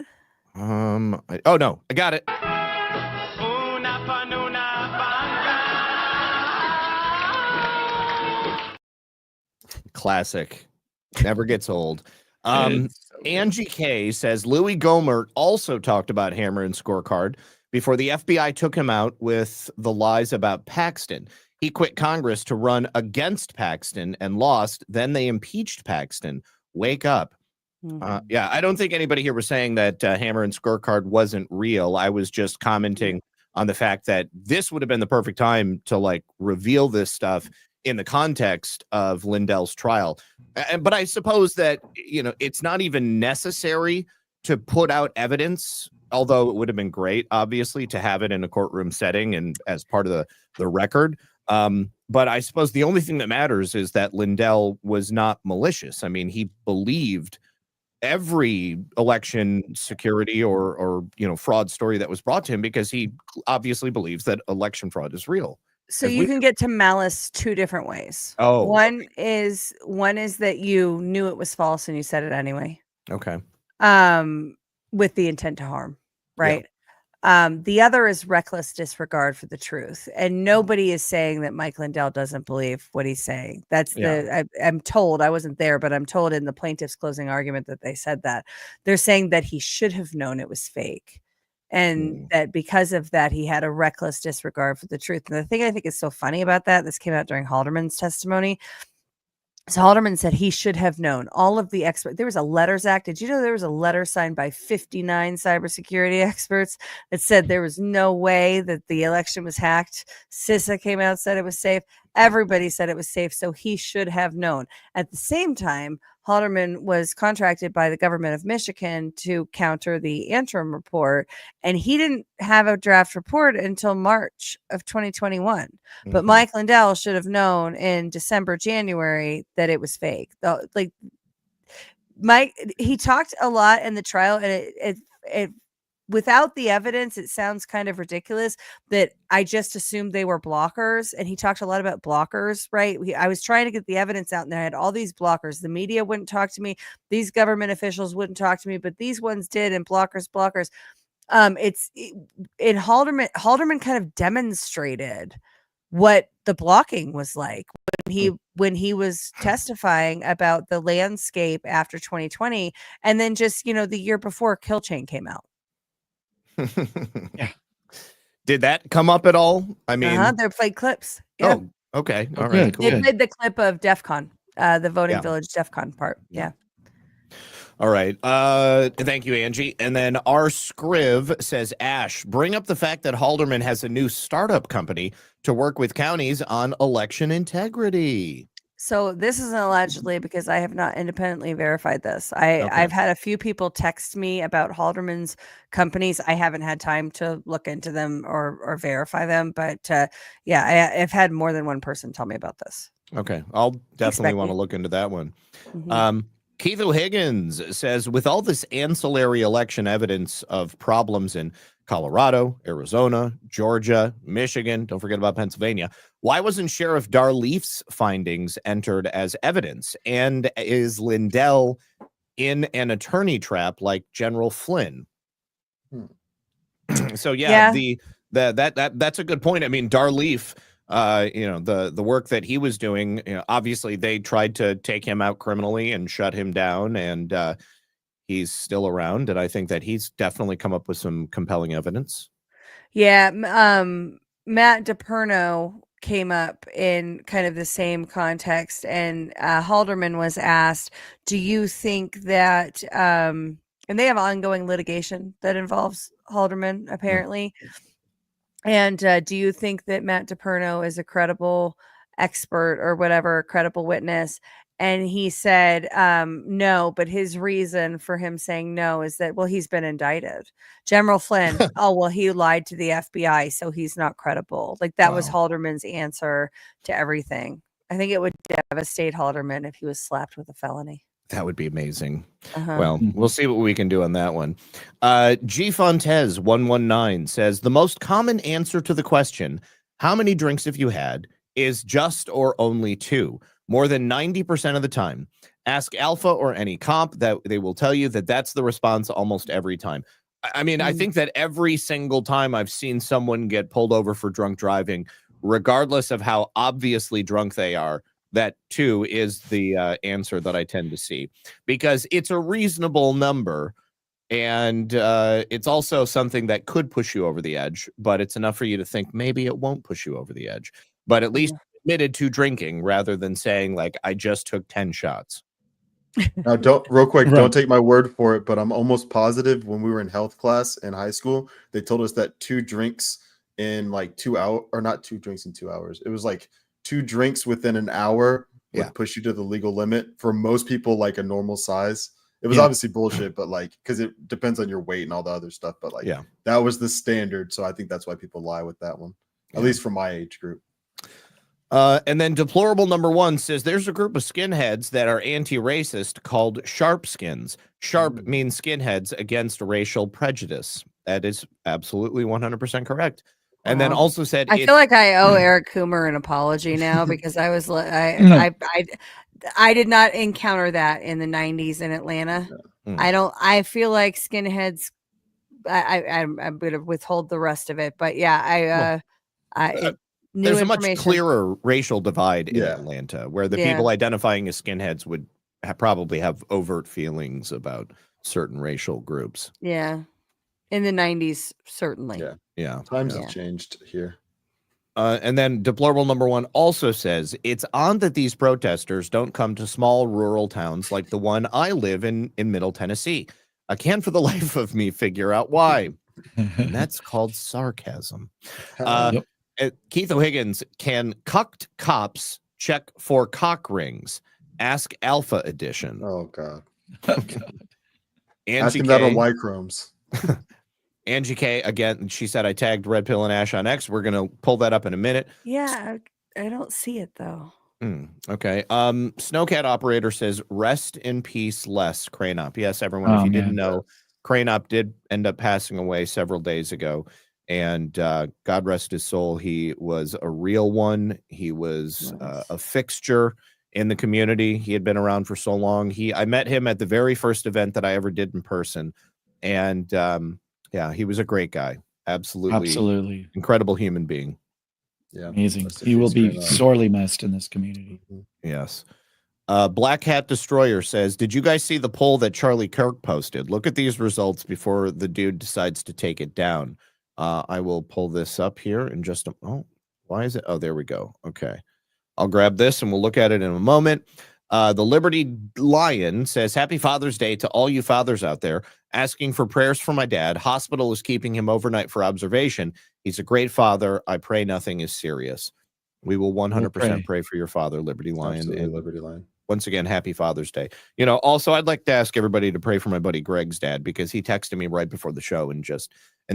Oh no, I got it. Classic. Never gets old. Angie K says Louis Gohmert also talked about Hammer and Scorecard before the FBI took him out with the lies about Paxton. He quit Congress to run against Paxton and lost. Then they impeached Paxton. Wake up. Yeah, I don't think anybody here was saying that Hammer and Scorecard wasn't real. I was just commenting on the fact that this would have been the perfect time to like reveal this stuff in the context of Lindell's trial. But I suppose that, it's not even necessary to put out evidence, although it would have been great, obviously, to have it in a courtroom setting and as part of the record. But I suppose the only thing that matters is that Lindell was not malicious. I mean, he believed every election security or fraud story that was brought to him because he obviously believes that election fraud is real. So you can get to malice two different ways. Oh, one is that you knew it was false and you said it anyway. Okay. With the intent to harm, Yeah. right? The other is reckless disregard for the truth. And nobody is saying that Mike Lindell doesn't believe what he's saying. That's I'm told, I wasn't there, but I'm told in the plaintiff's closing argument that they said that. They're saying that he should have known it was fake. And that because of that, he had a reckless disregard for the truth. And the thing I think is so funny about that, this came out during Halderman's testimony. So Halderman said he should have known all of the experts. There was a letters act. Did you know there was a letter signed by 59 cybersecurity experts that said there was no way that the election was hacked? CISA came out, said it was safe. Everybody said it was safe. So he should have known. At the same time, Halderman was contracted by the government of Michigan to counter the interim report, and he didn't have a draft report until March of 2021. But Mike Lindell should have known in December, January that it was fake. Mike, he talked a lot in the trial, and it without the evidence, it sounds kind of ridiculous that I just assumed they were blockers. And he talked a lot about blockers, right? I was trying to get the evidence out, and I had all these blockers. The media wouldn't talk to me. These government officials wouldn't talk to me, but these ones did. And blockers. Halderman kind of demonstrated what the blocking was like when he was testifying about the landscape after 2020, and then just the year before Kill Chain came out. Yeah. Did that come up at all? I mean, they played clips. Yeah. Oh, okay. All Good, right. Cool. They played the clip of DEF CON, the voting village DEF CON part. Yeah. All right. Thank you, Angie. And then R. Scriv says, Ash, bring up the fact that Halderman has a new startup company to work with counties on election integrity. So this isn't allegedly because I have not independently verified this. I've had a few people text me about Halderman's companies. I haven't had time to look into them or verify them, but I've had more than one person tell me about this. Okay, I'll definitely want to look into that one. Keith O'Higgins says, with all this ancillary election evidence of problems in Colorado, Arizona, Georgia, Michigan, don't forget about Pennsylvania, why wasn't Sheriff Darleaf's findings entered as evidence? And is Lindell in an attorney trap like General Flynn? So that's a good point. I mean, Darleaf, the work that he was doing, obviously they tried to take him out criminally and shut him down, and he's still around, and I think that he's definitely come up with some compelling evidence. Yeah, Matt DePerno came up in kind of the same context, and Halderman was asked, do you think that, and they have ongoing litigation that involves Halderman, apparently, and do you think that Matt DePerno is a credible expert or whatever, credible witness? And he said, no, but his reason for him saying no is that, well, he's been indicted. General Flynn, he lied to the FBI, so he's not credible. Like that was Halderman's answer to everything. I think it would devastate Halderman if he was slapped with a felony. That would be amazing. Well, we'll see what we can do on that one. G Fontez 119 says, the most common answer to the question, how many drinks have you had, is just or only 2. More than 90% of the time. Ask Alpha or any cop, that they will tell you that that's the response almost every time. I mean, I think that every single time I've seen someone get pulled over for drunk driving, regardless of how obviously drunk they are, that 2 is the answer that I tend to see, because it's a reasonable number, and it's also something that could push you over the edge, but it's enough for you to think maybe it won't push you over the edge. But at least admitted to drinking rather than saying like I just took 10 shots. Now, don't take my word for it, but I'm almost positive when we were in health class in high school, they told us that 2 drinks in like 2 hours, or not 2 drinks in 2 hours. It was like 2 drinks within an hour would push you to the legal limit for most people, like a normal size. It was obviously bullshit, but like, because it depends on your weight and all the other stuff. But like, that was the standard. So I think that's why people lie with that one, at least for my age group. And then deplorable number 1 says there's a group of skinheads that are anti-racist called sharp skins. Sharp means skinheads against racial prejudice. That is absolutely 100% correct. And then also said, I feel like I owe Eric Coomer an apology now because I was I did not encounter that in the 90s in Atlanta. I feel like skinheads. I'm going to withhold the rest of it, but yeah, there's a much clearer racial divide in Atlanta where the people identifying as skinheads would probably have overt feelings about certain racial groups. Yeah. In the 90s, certainly. Yeah. Times have changed here. And then deplorable number 1 also says it's odd that these protesters don't come to small rural towns like the one I live in Middle Tennessee. I can't for the life of me figure out why. And that's called sarcasm. Keith O'Higgins, can cucked cops check for cock rings? Ask Alpha Edition. Oh, God. Angie Asking that on Y Chromes. Angie K, again, she said, I tagged Red Pill and Ash on X. We're going to pull that up in a minute. Yeah, I don't see it, though. Okay. Snowcat Operator says, rest in peace, Les Cranop. Yes, everyone, if you didn't know, Cranop did end up passing away several days ago. And God rest his soul. He was a real one. He was a fixture in the community. He had been around for so long. I met him at the very first event that I ever did in person. And he was a great guy. Absolutely incredible human being. Yeah, amazing. He will be sorely missed in this community. Yes. Black Hat Destroyer says, did you guys see the poll that Charlie Kirk posted? Look at these results before the dude decides to take it down. I will pull this up here in just a why is it? Oh, there we go. Okay. I'll grab this and we'll look at it in a moment. The Liberty Lion says, happy Father's Day to all you fathers out there. Asking for prayers for my dad. Hospital is keeping him overnight for observation. He's a great father. I pray nothing is serious. We will 100% pray for your father, Liberty Lion. Absolutely, Liberty Lion. Once again, happy Father's Day. Also, I'd like to ask everybody to pray for my buddy Greg's dad, because he texted me right before the show and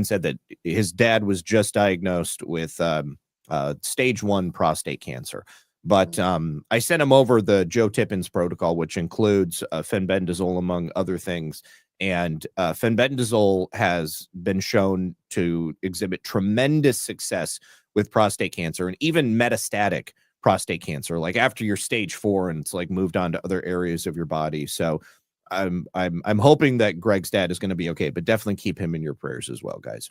said that his dad was just diagnosed with stage 1 prostate cancer. But I sent him over the Joe Tippins protocol, which includes fenbendazole, among other things. And fenbendazole has been shown to exhibit tremendous success with prostate cancer and even metastatic prostate cancer, like after you're stage 4 and it's like moved on to other areas of your body. So I'm hoping that Greg's dad is going to be okay, but definitely keep him in your prayers as well, guys.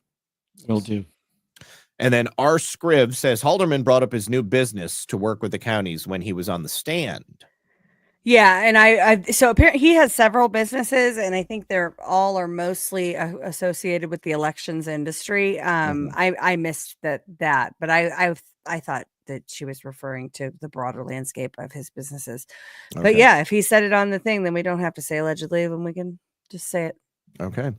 Will do. And then R. Scriv says Halderman brought up his new business to work with the counties when he was on the stand. Yeah, and so apparently he has several businesses, and I think they're all are mostly associated with the elections industry. I missed that, but I thought that she was referring to the broader landscape of his businesses. Okay. But yeah, if he said it on the thing, then we don't have to say allegedly, then we can just say it. Okay.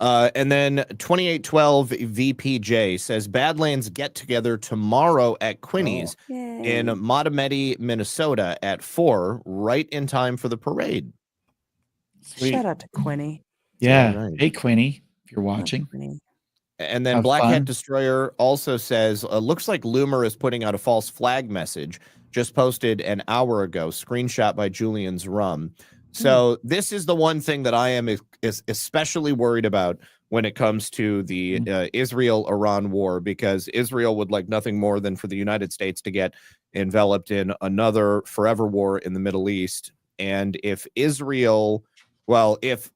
And then 2812 VPJ says Badlands get together tomorrow at Quinny's in Matameti, Minnesota at 4, right in time for the parade. Sweet. Shout out to Quinny. Yeah. Right. Hey, Quinny, if you're watching. And then Black Hat Destroyer also says, looks like Loomer is putting out a false flag message, just posted an hour ago, screenshot by Julian's Rum. So this is the one thing that I am especially worried about when it comes to the Israel-Iran war, because Israel would like nothing more than for the United States to get enveloped in another forever war in the Middle East. And if Israel, if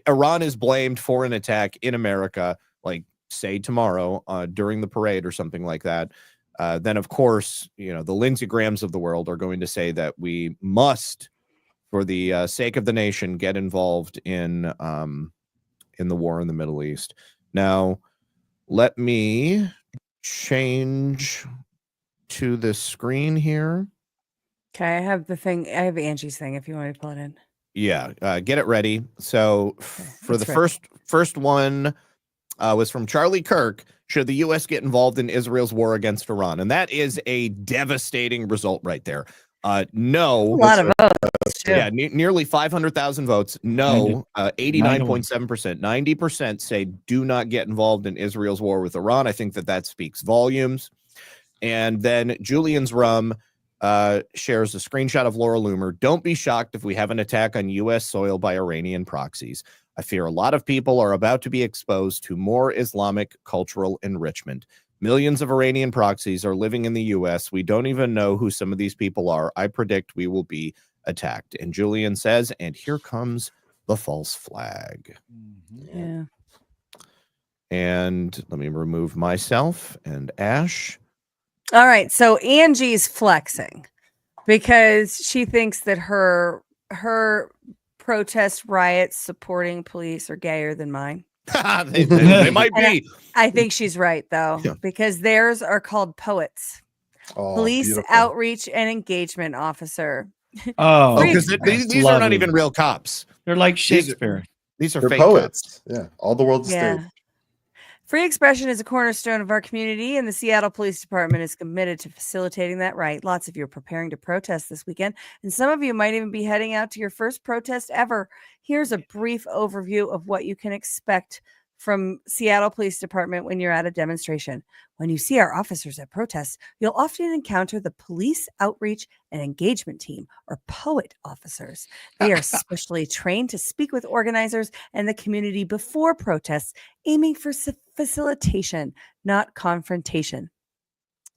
Iran is blamed for an attack in America, like say tomorrow during the parade or something like that, then of course, the Lindsey Grahams of the world are going to say that we must, for the sake of the nation, get involved in the war in the Middle East. Now, let me change to the screen here. Okay, I have the thing. I have Angie's thing if you want me to pull it in. Yeah, get it ready. So for the first one was from Charlie Kirk. Should the U.S. get involved in Israel's war against Iran? And that is a devastating result right there. No. A lot of votes. Yeah, nearly 500,000 votes. No, 89.7%. 90% say do not get involved in Israel's war with Iran. I think that speaks volumes. And then Julian's Rum shares a screenshot of Laura Loomer. Don't be shocked if we have an attack on U.S. soil by Iranian proxies. I fear a lot of people are about to be exposed to more Islamic cultural enrichment. Millions of Iranian proxies are living in the U.S. We don't even know who some of these people are. I predict we will be attacked. And Julian says, and here comes the false flag. Yeah. And let me remove myself and Ash. All right. So Angie's flexing because she thinks that her protest riots supporting police are gayer than mine. they might be. I think she's right, though, because theirs are called poets. Police beautiful. Outreach and Engagement Officer. Because these are not even real cops. They're like Shakespeare. These are They're fake poets. cops. Yeah, all the world's Yeah. stage. Free expression is a cornerstone of our community, and the Seattle Police Department is committed to facilitating that right. Lots of you are preparing to protest this weekend, and some of you might even be heading out to your first protest ever. Here's a brief overview of what you can expect from Seattle Police Department when you're at a demonstration. When you see our officers at protests, you'll often encounter the Police Outreach and Engagement Team, or POET officers. They are specially trained to speak with organizers and the community before protests, aiming for facilitation, not confrontation.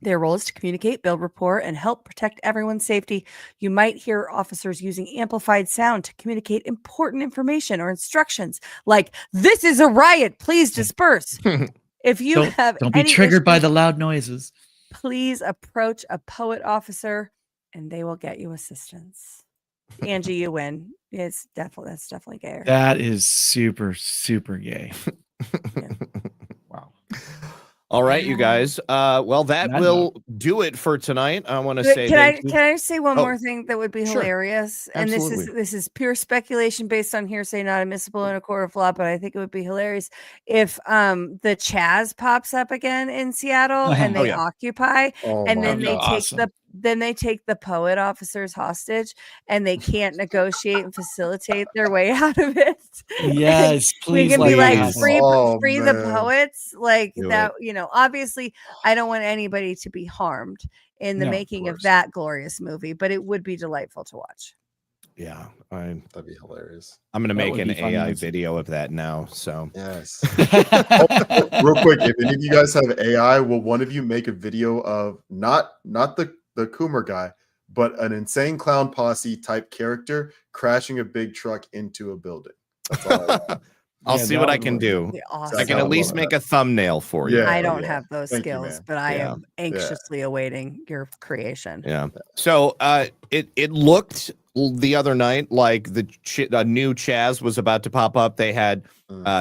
Their role is to communicate, build rapport, and help protect everyone's safety. You might hear officers using amplified sound to communicate important information or instructions like, "This is a riot, please disperse." If you don't be triggered by the loud noises, please approach a POET officer and they will get you assistance. Angie, you win. That's definitely gay. that is super, super gay. Wow. All right, you guys. Well, that will do it for tonight. I want to say can I say one more thing that would be Sure. hilarious? Absolutely. And this is pure speculation based on hearsay, not admissible in a court of law, but I think it would be hilarious if the Chaz pops up again in Seattle and they occupy, and then they take the POET officers hostage and they can't negotiate and facilitate their way out of it. Yes, please. We can be like, please. free the poets, like Do that. You know, obviously, I don't want anybody to be harmed in the making of that glorious movie, but it would be delightful to watch. Yeah, that'd be hilarious. I'm going to That make would an be fun AI to- video of that now. So Yes. Real quick, if any of you guys have AI, will one of you make a video of not the Coomer guy, but an insane clown posse type character crashing a big truck into a building? That's all I want. I'll see what I can do. Awesome. I can at least make a thumbnail for you. Yeah, I don't have those Thank you, skills, man. but I Yeah. am anxiously awaiting your creation. Yeah. So it looked the other night like a new Chaz was about to pop up. They had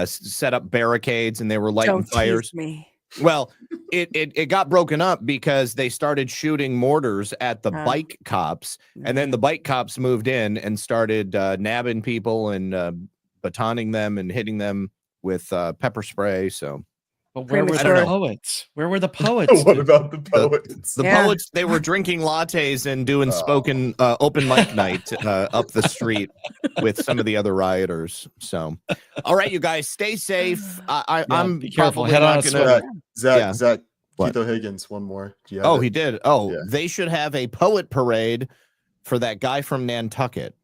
set up barricades and they were lighting Don't fires. tease me. Well, it got broken up because they started shooting mortars at the bike cops, and then the bike cops moved in and started nabbing people and batoning them and hitting them with pepper spray. So, but where were the poets? Where were the poets? What about the poets? The poets, they were drinking lattes and doing spoken open mic night up the street with some of the other rioters. So, all right, you guys, stay safe. I'm be careful. probably Head on not a gonna. Zach, Yeah. What? Keith O'Higgins, one more. Do you have Oh, it? he did. Oh, Yeah. they should have a poet parade for that guy from Nantucket.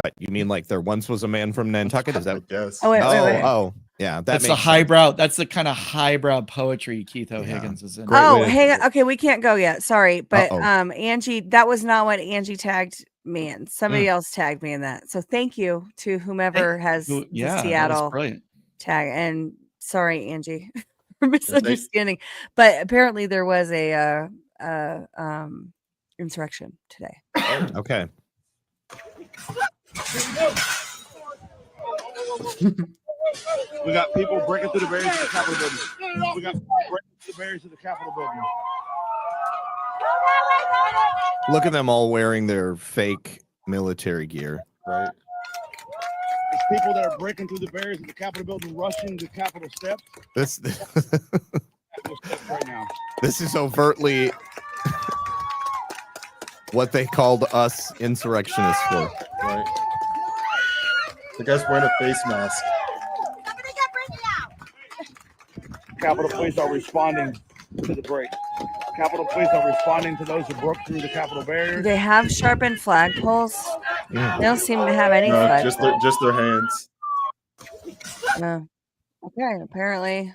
What you mean? Like there once was a man from Nantucket? Is that? Yes. Oh, wait. Oh, yeah. That's the makes highbrow. That's the kind of highbrow poetry Keith O'Higgins is in. Oh, hang on. Okay, we can't go yet. Sorry, but Uh-oh. Angie, that was not what Angie tagged me in. Somebody else tagged me in that. So thank you to whomever has the that was Seattle brilliant. tag. And sorry, Angie, for misunderstanding. But apparently there was a insurrection today. Okay. We got people breaking through the barriers of the Capitol building. We got people breaking through the barriers of the Capitol building. Look at them all wearing their fake military gear. Right. It's people that are breaking through the barriers of the Capitol building, rushing the Capitol steps. This Right now. this is overtly what they called us insurrectionists for. Right. The guy's wearing a face mask. Capitol Police are responding to the break. Capitol Police are responding to those who broke through the Capitol Do barriers. they have sharpened flagpoles? They don't seem to have any No, flagpoles. just their hands. No. Okay, apparently.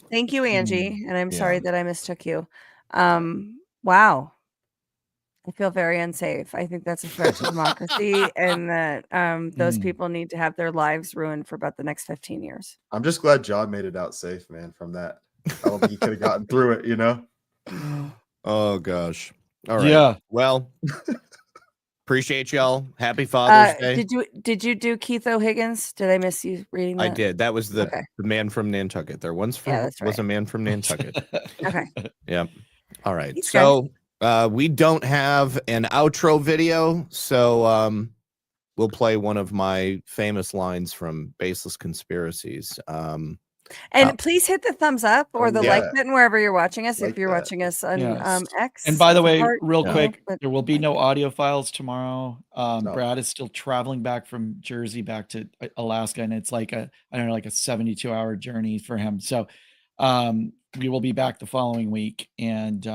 Thank you, Angie. And I'm sorry that I mistook you. Wow. I feel very unsafe. I think that's a threat to democracy, and that those people need to have their lives ruined for about the next 15 years. I'm just glad John made it out safe, man, from that. I don't think he could have gotten through it, you know? Oh, gosh. All right. Yeah. Well, appreciate y'all. Happy Father's Day. Did you do Keith O'Higgins? Did I miss you reading that? I did. That was the Okay. man from Nantucket. There once that's was a right. man from Nantucket. Okay. Yeah. All right. He's So we don't have an outro video, so we'll play one of my famous lines from Baseless Conspiracies. And please hit the thumbs up or the like yeah. button wherever you're watching us. Like if you're that. watching us on Yes. X. And by the way, Heart, real you quick, know, but- there will be no audio files tomorrow. No. Brad is still traveling back from Jersey back to Alaska, and it's like a 72-hour journey for him. So we will be back the following week, and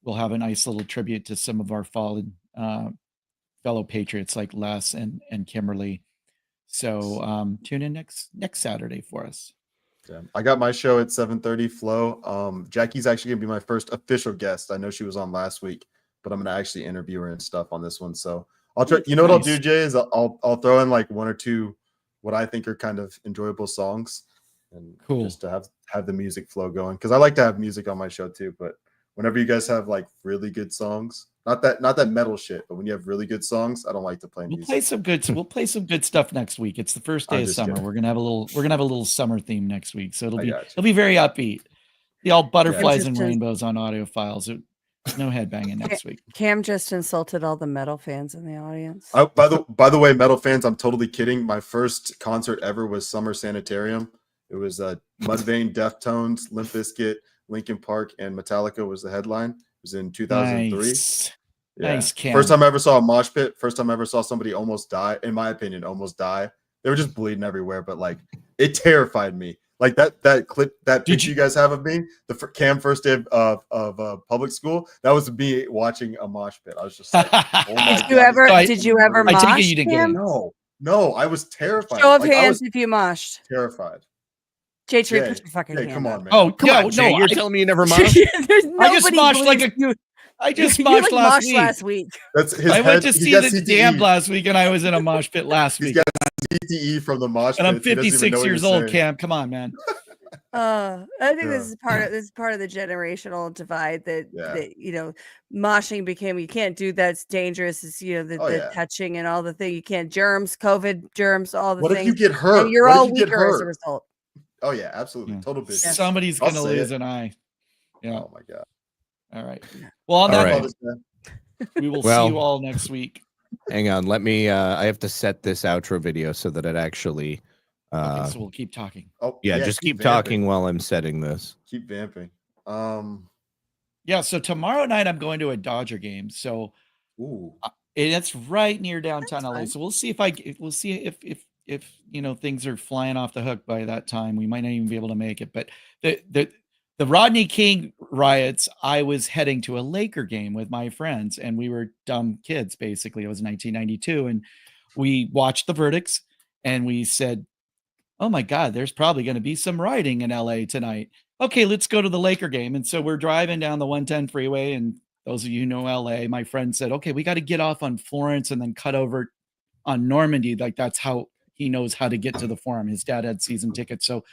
we'll have a nice little tribute to some of our fallen fellow patriots like Les and Kimberly. So tune in next Saturday for us. Yeah. I got my show at 7:30 Flow. Jackie's actually gonna be my first official guest. I know she was on last week, but I'm gonna actually interview her and stuff on this one. So I'll try. You know what I'll do, Jay, is I'll throw in like one or two what I think are kind of enjoyable songs, and just to have the music flow going, because I like to have music on my show too. But whenever you guys have like really good songs, not that metal shit, but when you have really good songs, I don't like to play music. We'll play some good stuff next week. It's the first day I'm of just summer. kidding. We're gonna have a little summer theme next week. So it'll be very upbeat. The all butterflies and rainbows on audio files. No headbanging next week. Cam just insulted all the metal fans in the audience. By the way, metal fans, I'm totally kidding. My first concert ever was Summer Sanitarium. It was Mudvayne, Deftones, Limp Bizkit, Linkin Park, and Metallica was the headline. It was in 2003. Nice. Yeah. Nice, Cam. First time I ever saw a mosh pit. First time I ever saw somebody almost die. In my opinion, almost die. They were just bleeding everywhere, but like it terrified me. Like that clip, that picture you guys have of me, the Cam first day of public school. That was me watching a mosh pit. I was just like, oh my God. Did you ever mosh? I take it you didn't get it. No, I was terrified. Show of Like, I hands was if you moshed. terrified. Jay, put Jay, your fucking hand come on, up. man. Oh, Come on, Jay, you're telling me you never moshed? I just moshed like a. I just moshed last week. That's his I went head- to he see got the CTE. Damned last week, and I was in a mosh pit last week. He's got CTE from the mosh pit. And I'm He doesn't even 56 know what years you're old, saying. Cam. Come on, man. I think this is part of the generational divide that you know, moshing became, you can't do that, it's dangerous. It's, you know, the touching and all the thing. You can't, COVID germs, all the What things. if you get hurt? And you're What if all you get weaker as a hurt? result. Oh yeah, absolutely. Total bitch. Somebody's I'll gonna say lose it. an eye. Yeah. Oh my God. All right. Well, on All that right. note, we will Well, see you all next week. Hang on. Let me, I have to set this outro video so that it actually, Okay, so we'll keep talking. Oh yeah, just keep vamping. talking while I'm setting this. Keep vamping. Yeah, so tomorrow night I'm going to a Dodger game. So and it's right near downtown LA. So we'll see if you know things are flying off the hook by that time. We might not even be able to make it. But the Rodney King riots, I was heading to a Laker game with my friends, and we were dumb kids, basically. It was 1992, and we watched the verdicts, and we said, oh my God, there's probably going to be some rioting in LA tonight. Okay, let's go to the Laker game. And so we're driving down the 110 freeway, and those of you who know LA, my friend said, okay, we got to get off on Florence and then cut over on Normandy. Like that's how he knows how to get to the Forum. His dad had season tickets. So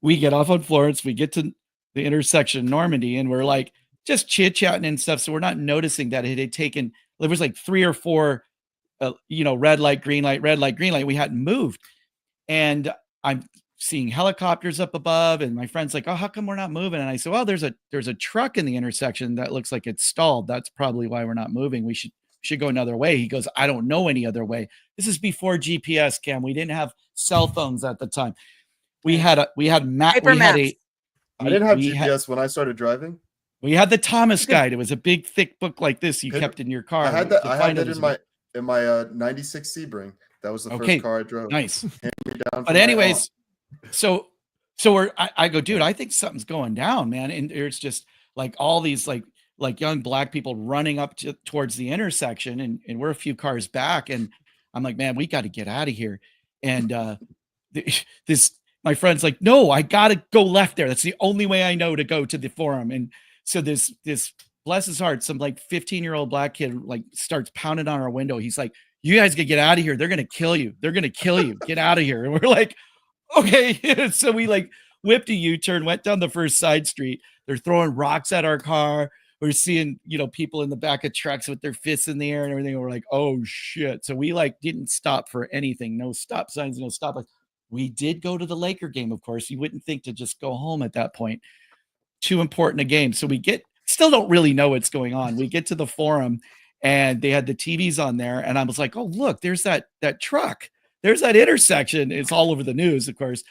we get off on Florence, we get to the intersection Normandy, and we're like just chit-chatting and stuff. So we're not noticing that it had taken, there was like 3 or 4, red light, green light, red light, green light. We hadn't moved. And I'm seeing helicopters up above, and my friend's like, oh, how come we're not moving? And I said, well, there's a truck in the intersection that looks like it's stalled. That's probably why we're not moving. We should go another way. He goes, I don't know any other way. This is before GPS, Cam. We didn't have cell phones at the time. I didn't have GPS when I started driving. We had the Thomas Guide. It was a big, thick book like this you kept in your car. I had that in my 96 Sebring. That was the first car I drove. Nice. Hand me down But anyways, so I go, dude, I think something's going down, man. And there's just like all these like young black people running up towards the intersection, and we're a few cars back, and I'm like, man, we got to get out of here. And my friend's like, no, I gotta go left there. That's the only way I know to go to the forum. And so this bless his heart, some like 15-year-old black kid like starts pounding on our window. He's like, you guys gotta get out of here. They're gonna kill you. They're gonna kill you. Get out of here. And we're like, okay. So we like whipped a U-turn, went down the first side street. They're throwing rocks at our car. We're seeing, people in the back of trucks with their fists in the air and everything. We're like, oh shit. So we like didn't stop for anything. No stop signs, no stop. We did go to the Laker game, of course. You wouldn't think to just go home at that point. Too important a game. So we still don't really know what's going on. We get to the forum and they had the TVs on there. And I was like, oh, look, there's that truck. There's that intersection. It's all over the news, of course.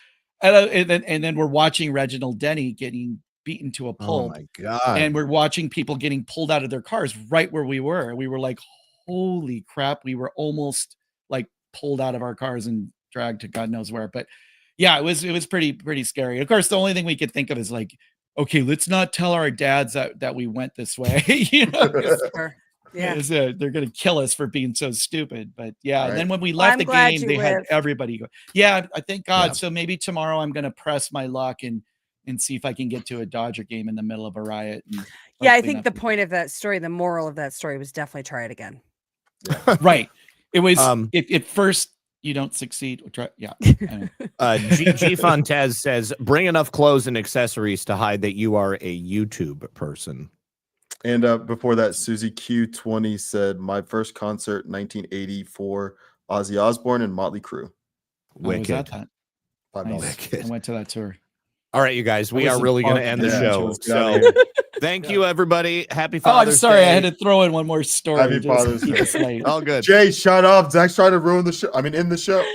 And then we're watching Reginald Denny getting beaten to a pulp. Oh my God. And we're watching people getting pulled out of their cars right where we were. And we were like, holy crap. We were almost like pulled out of our cars and dragged to God knows where. But yeah, it was pretty scary. Of course, the only thing we could think of is like, okay, let's not tell our dads that we went this way. Yeah, they're gonna kill us for being so stupid. But yeah, and then when we left the game, they had everybody go. Yeah, I thank God. Yeah. So maybe tomorrow I'm gonna press my luck and see if I can get to a Dodger game in the middle of a riot. Yeah, I think the point of that story, the moral of that story, was definitely try it again. Yeah. Right. It was if first you don't succeed, try. Yeah. G Fontez says, bring enough clothes and accessories to hide that you are a YouTube person. And before that, Susie Q20 said, my first concert, 1984, Ozzy Osbourne and Motley Crue. Wicked. Nice. I went to that tour. All right, you guys, we are really going to end the show. So thank you, everybody. Happy Father's Day. I'm sorry. I had to throw in one more story. Happy Father's Day. All good. Jay, shut up. Zach's trying to ruin the show. I mean, in the show.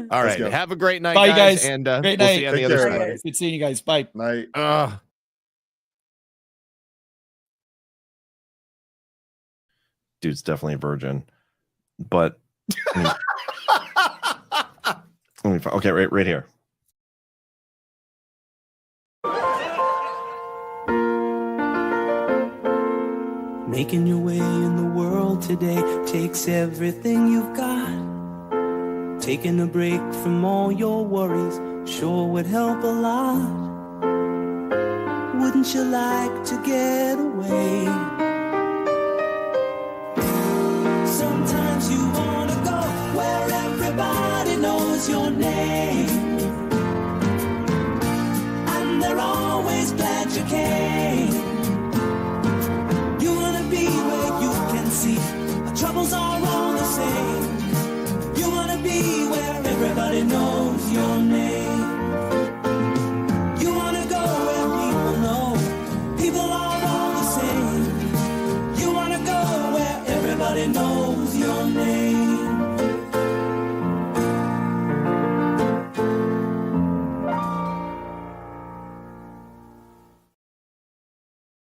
All right. Have a great night, bye, guys. And great we'll night. see you on the other side. Good seeing you guys. Bye. Night. Dude's definitely a virgin, but okay, right here. Making your way in the world today takes everything you've got. Taking a break from all your worries sure would help a lot. Wouldn't you like to get away? Sometimes you wanna go where everybody knows your name, and they're always glad you came. You wanna be where you can see our troubles are all the same. You wanna be where everybody knows your name. You wanna go where people know people are all the same. You wanna go where everybody knows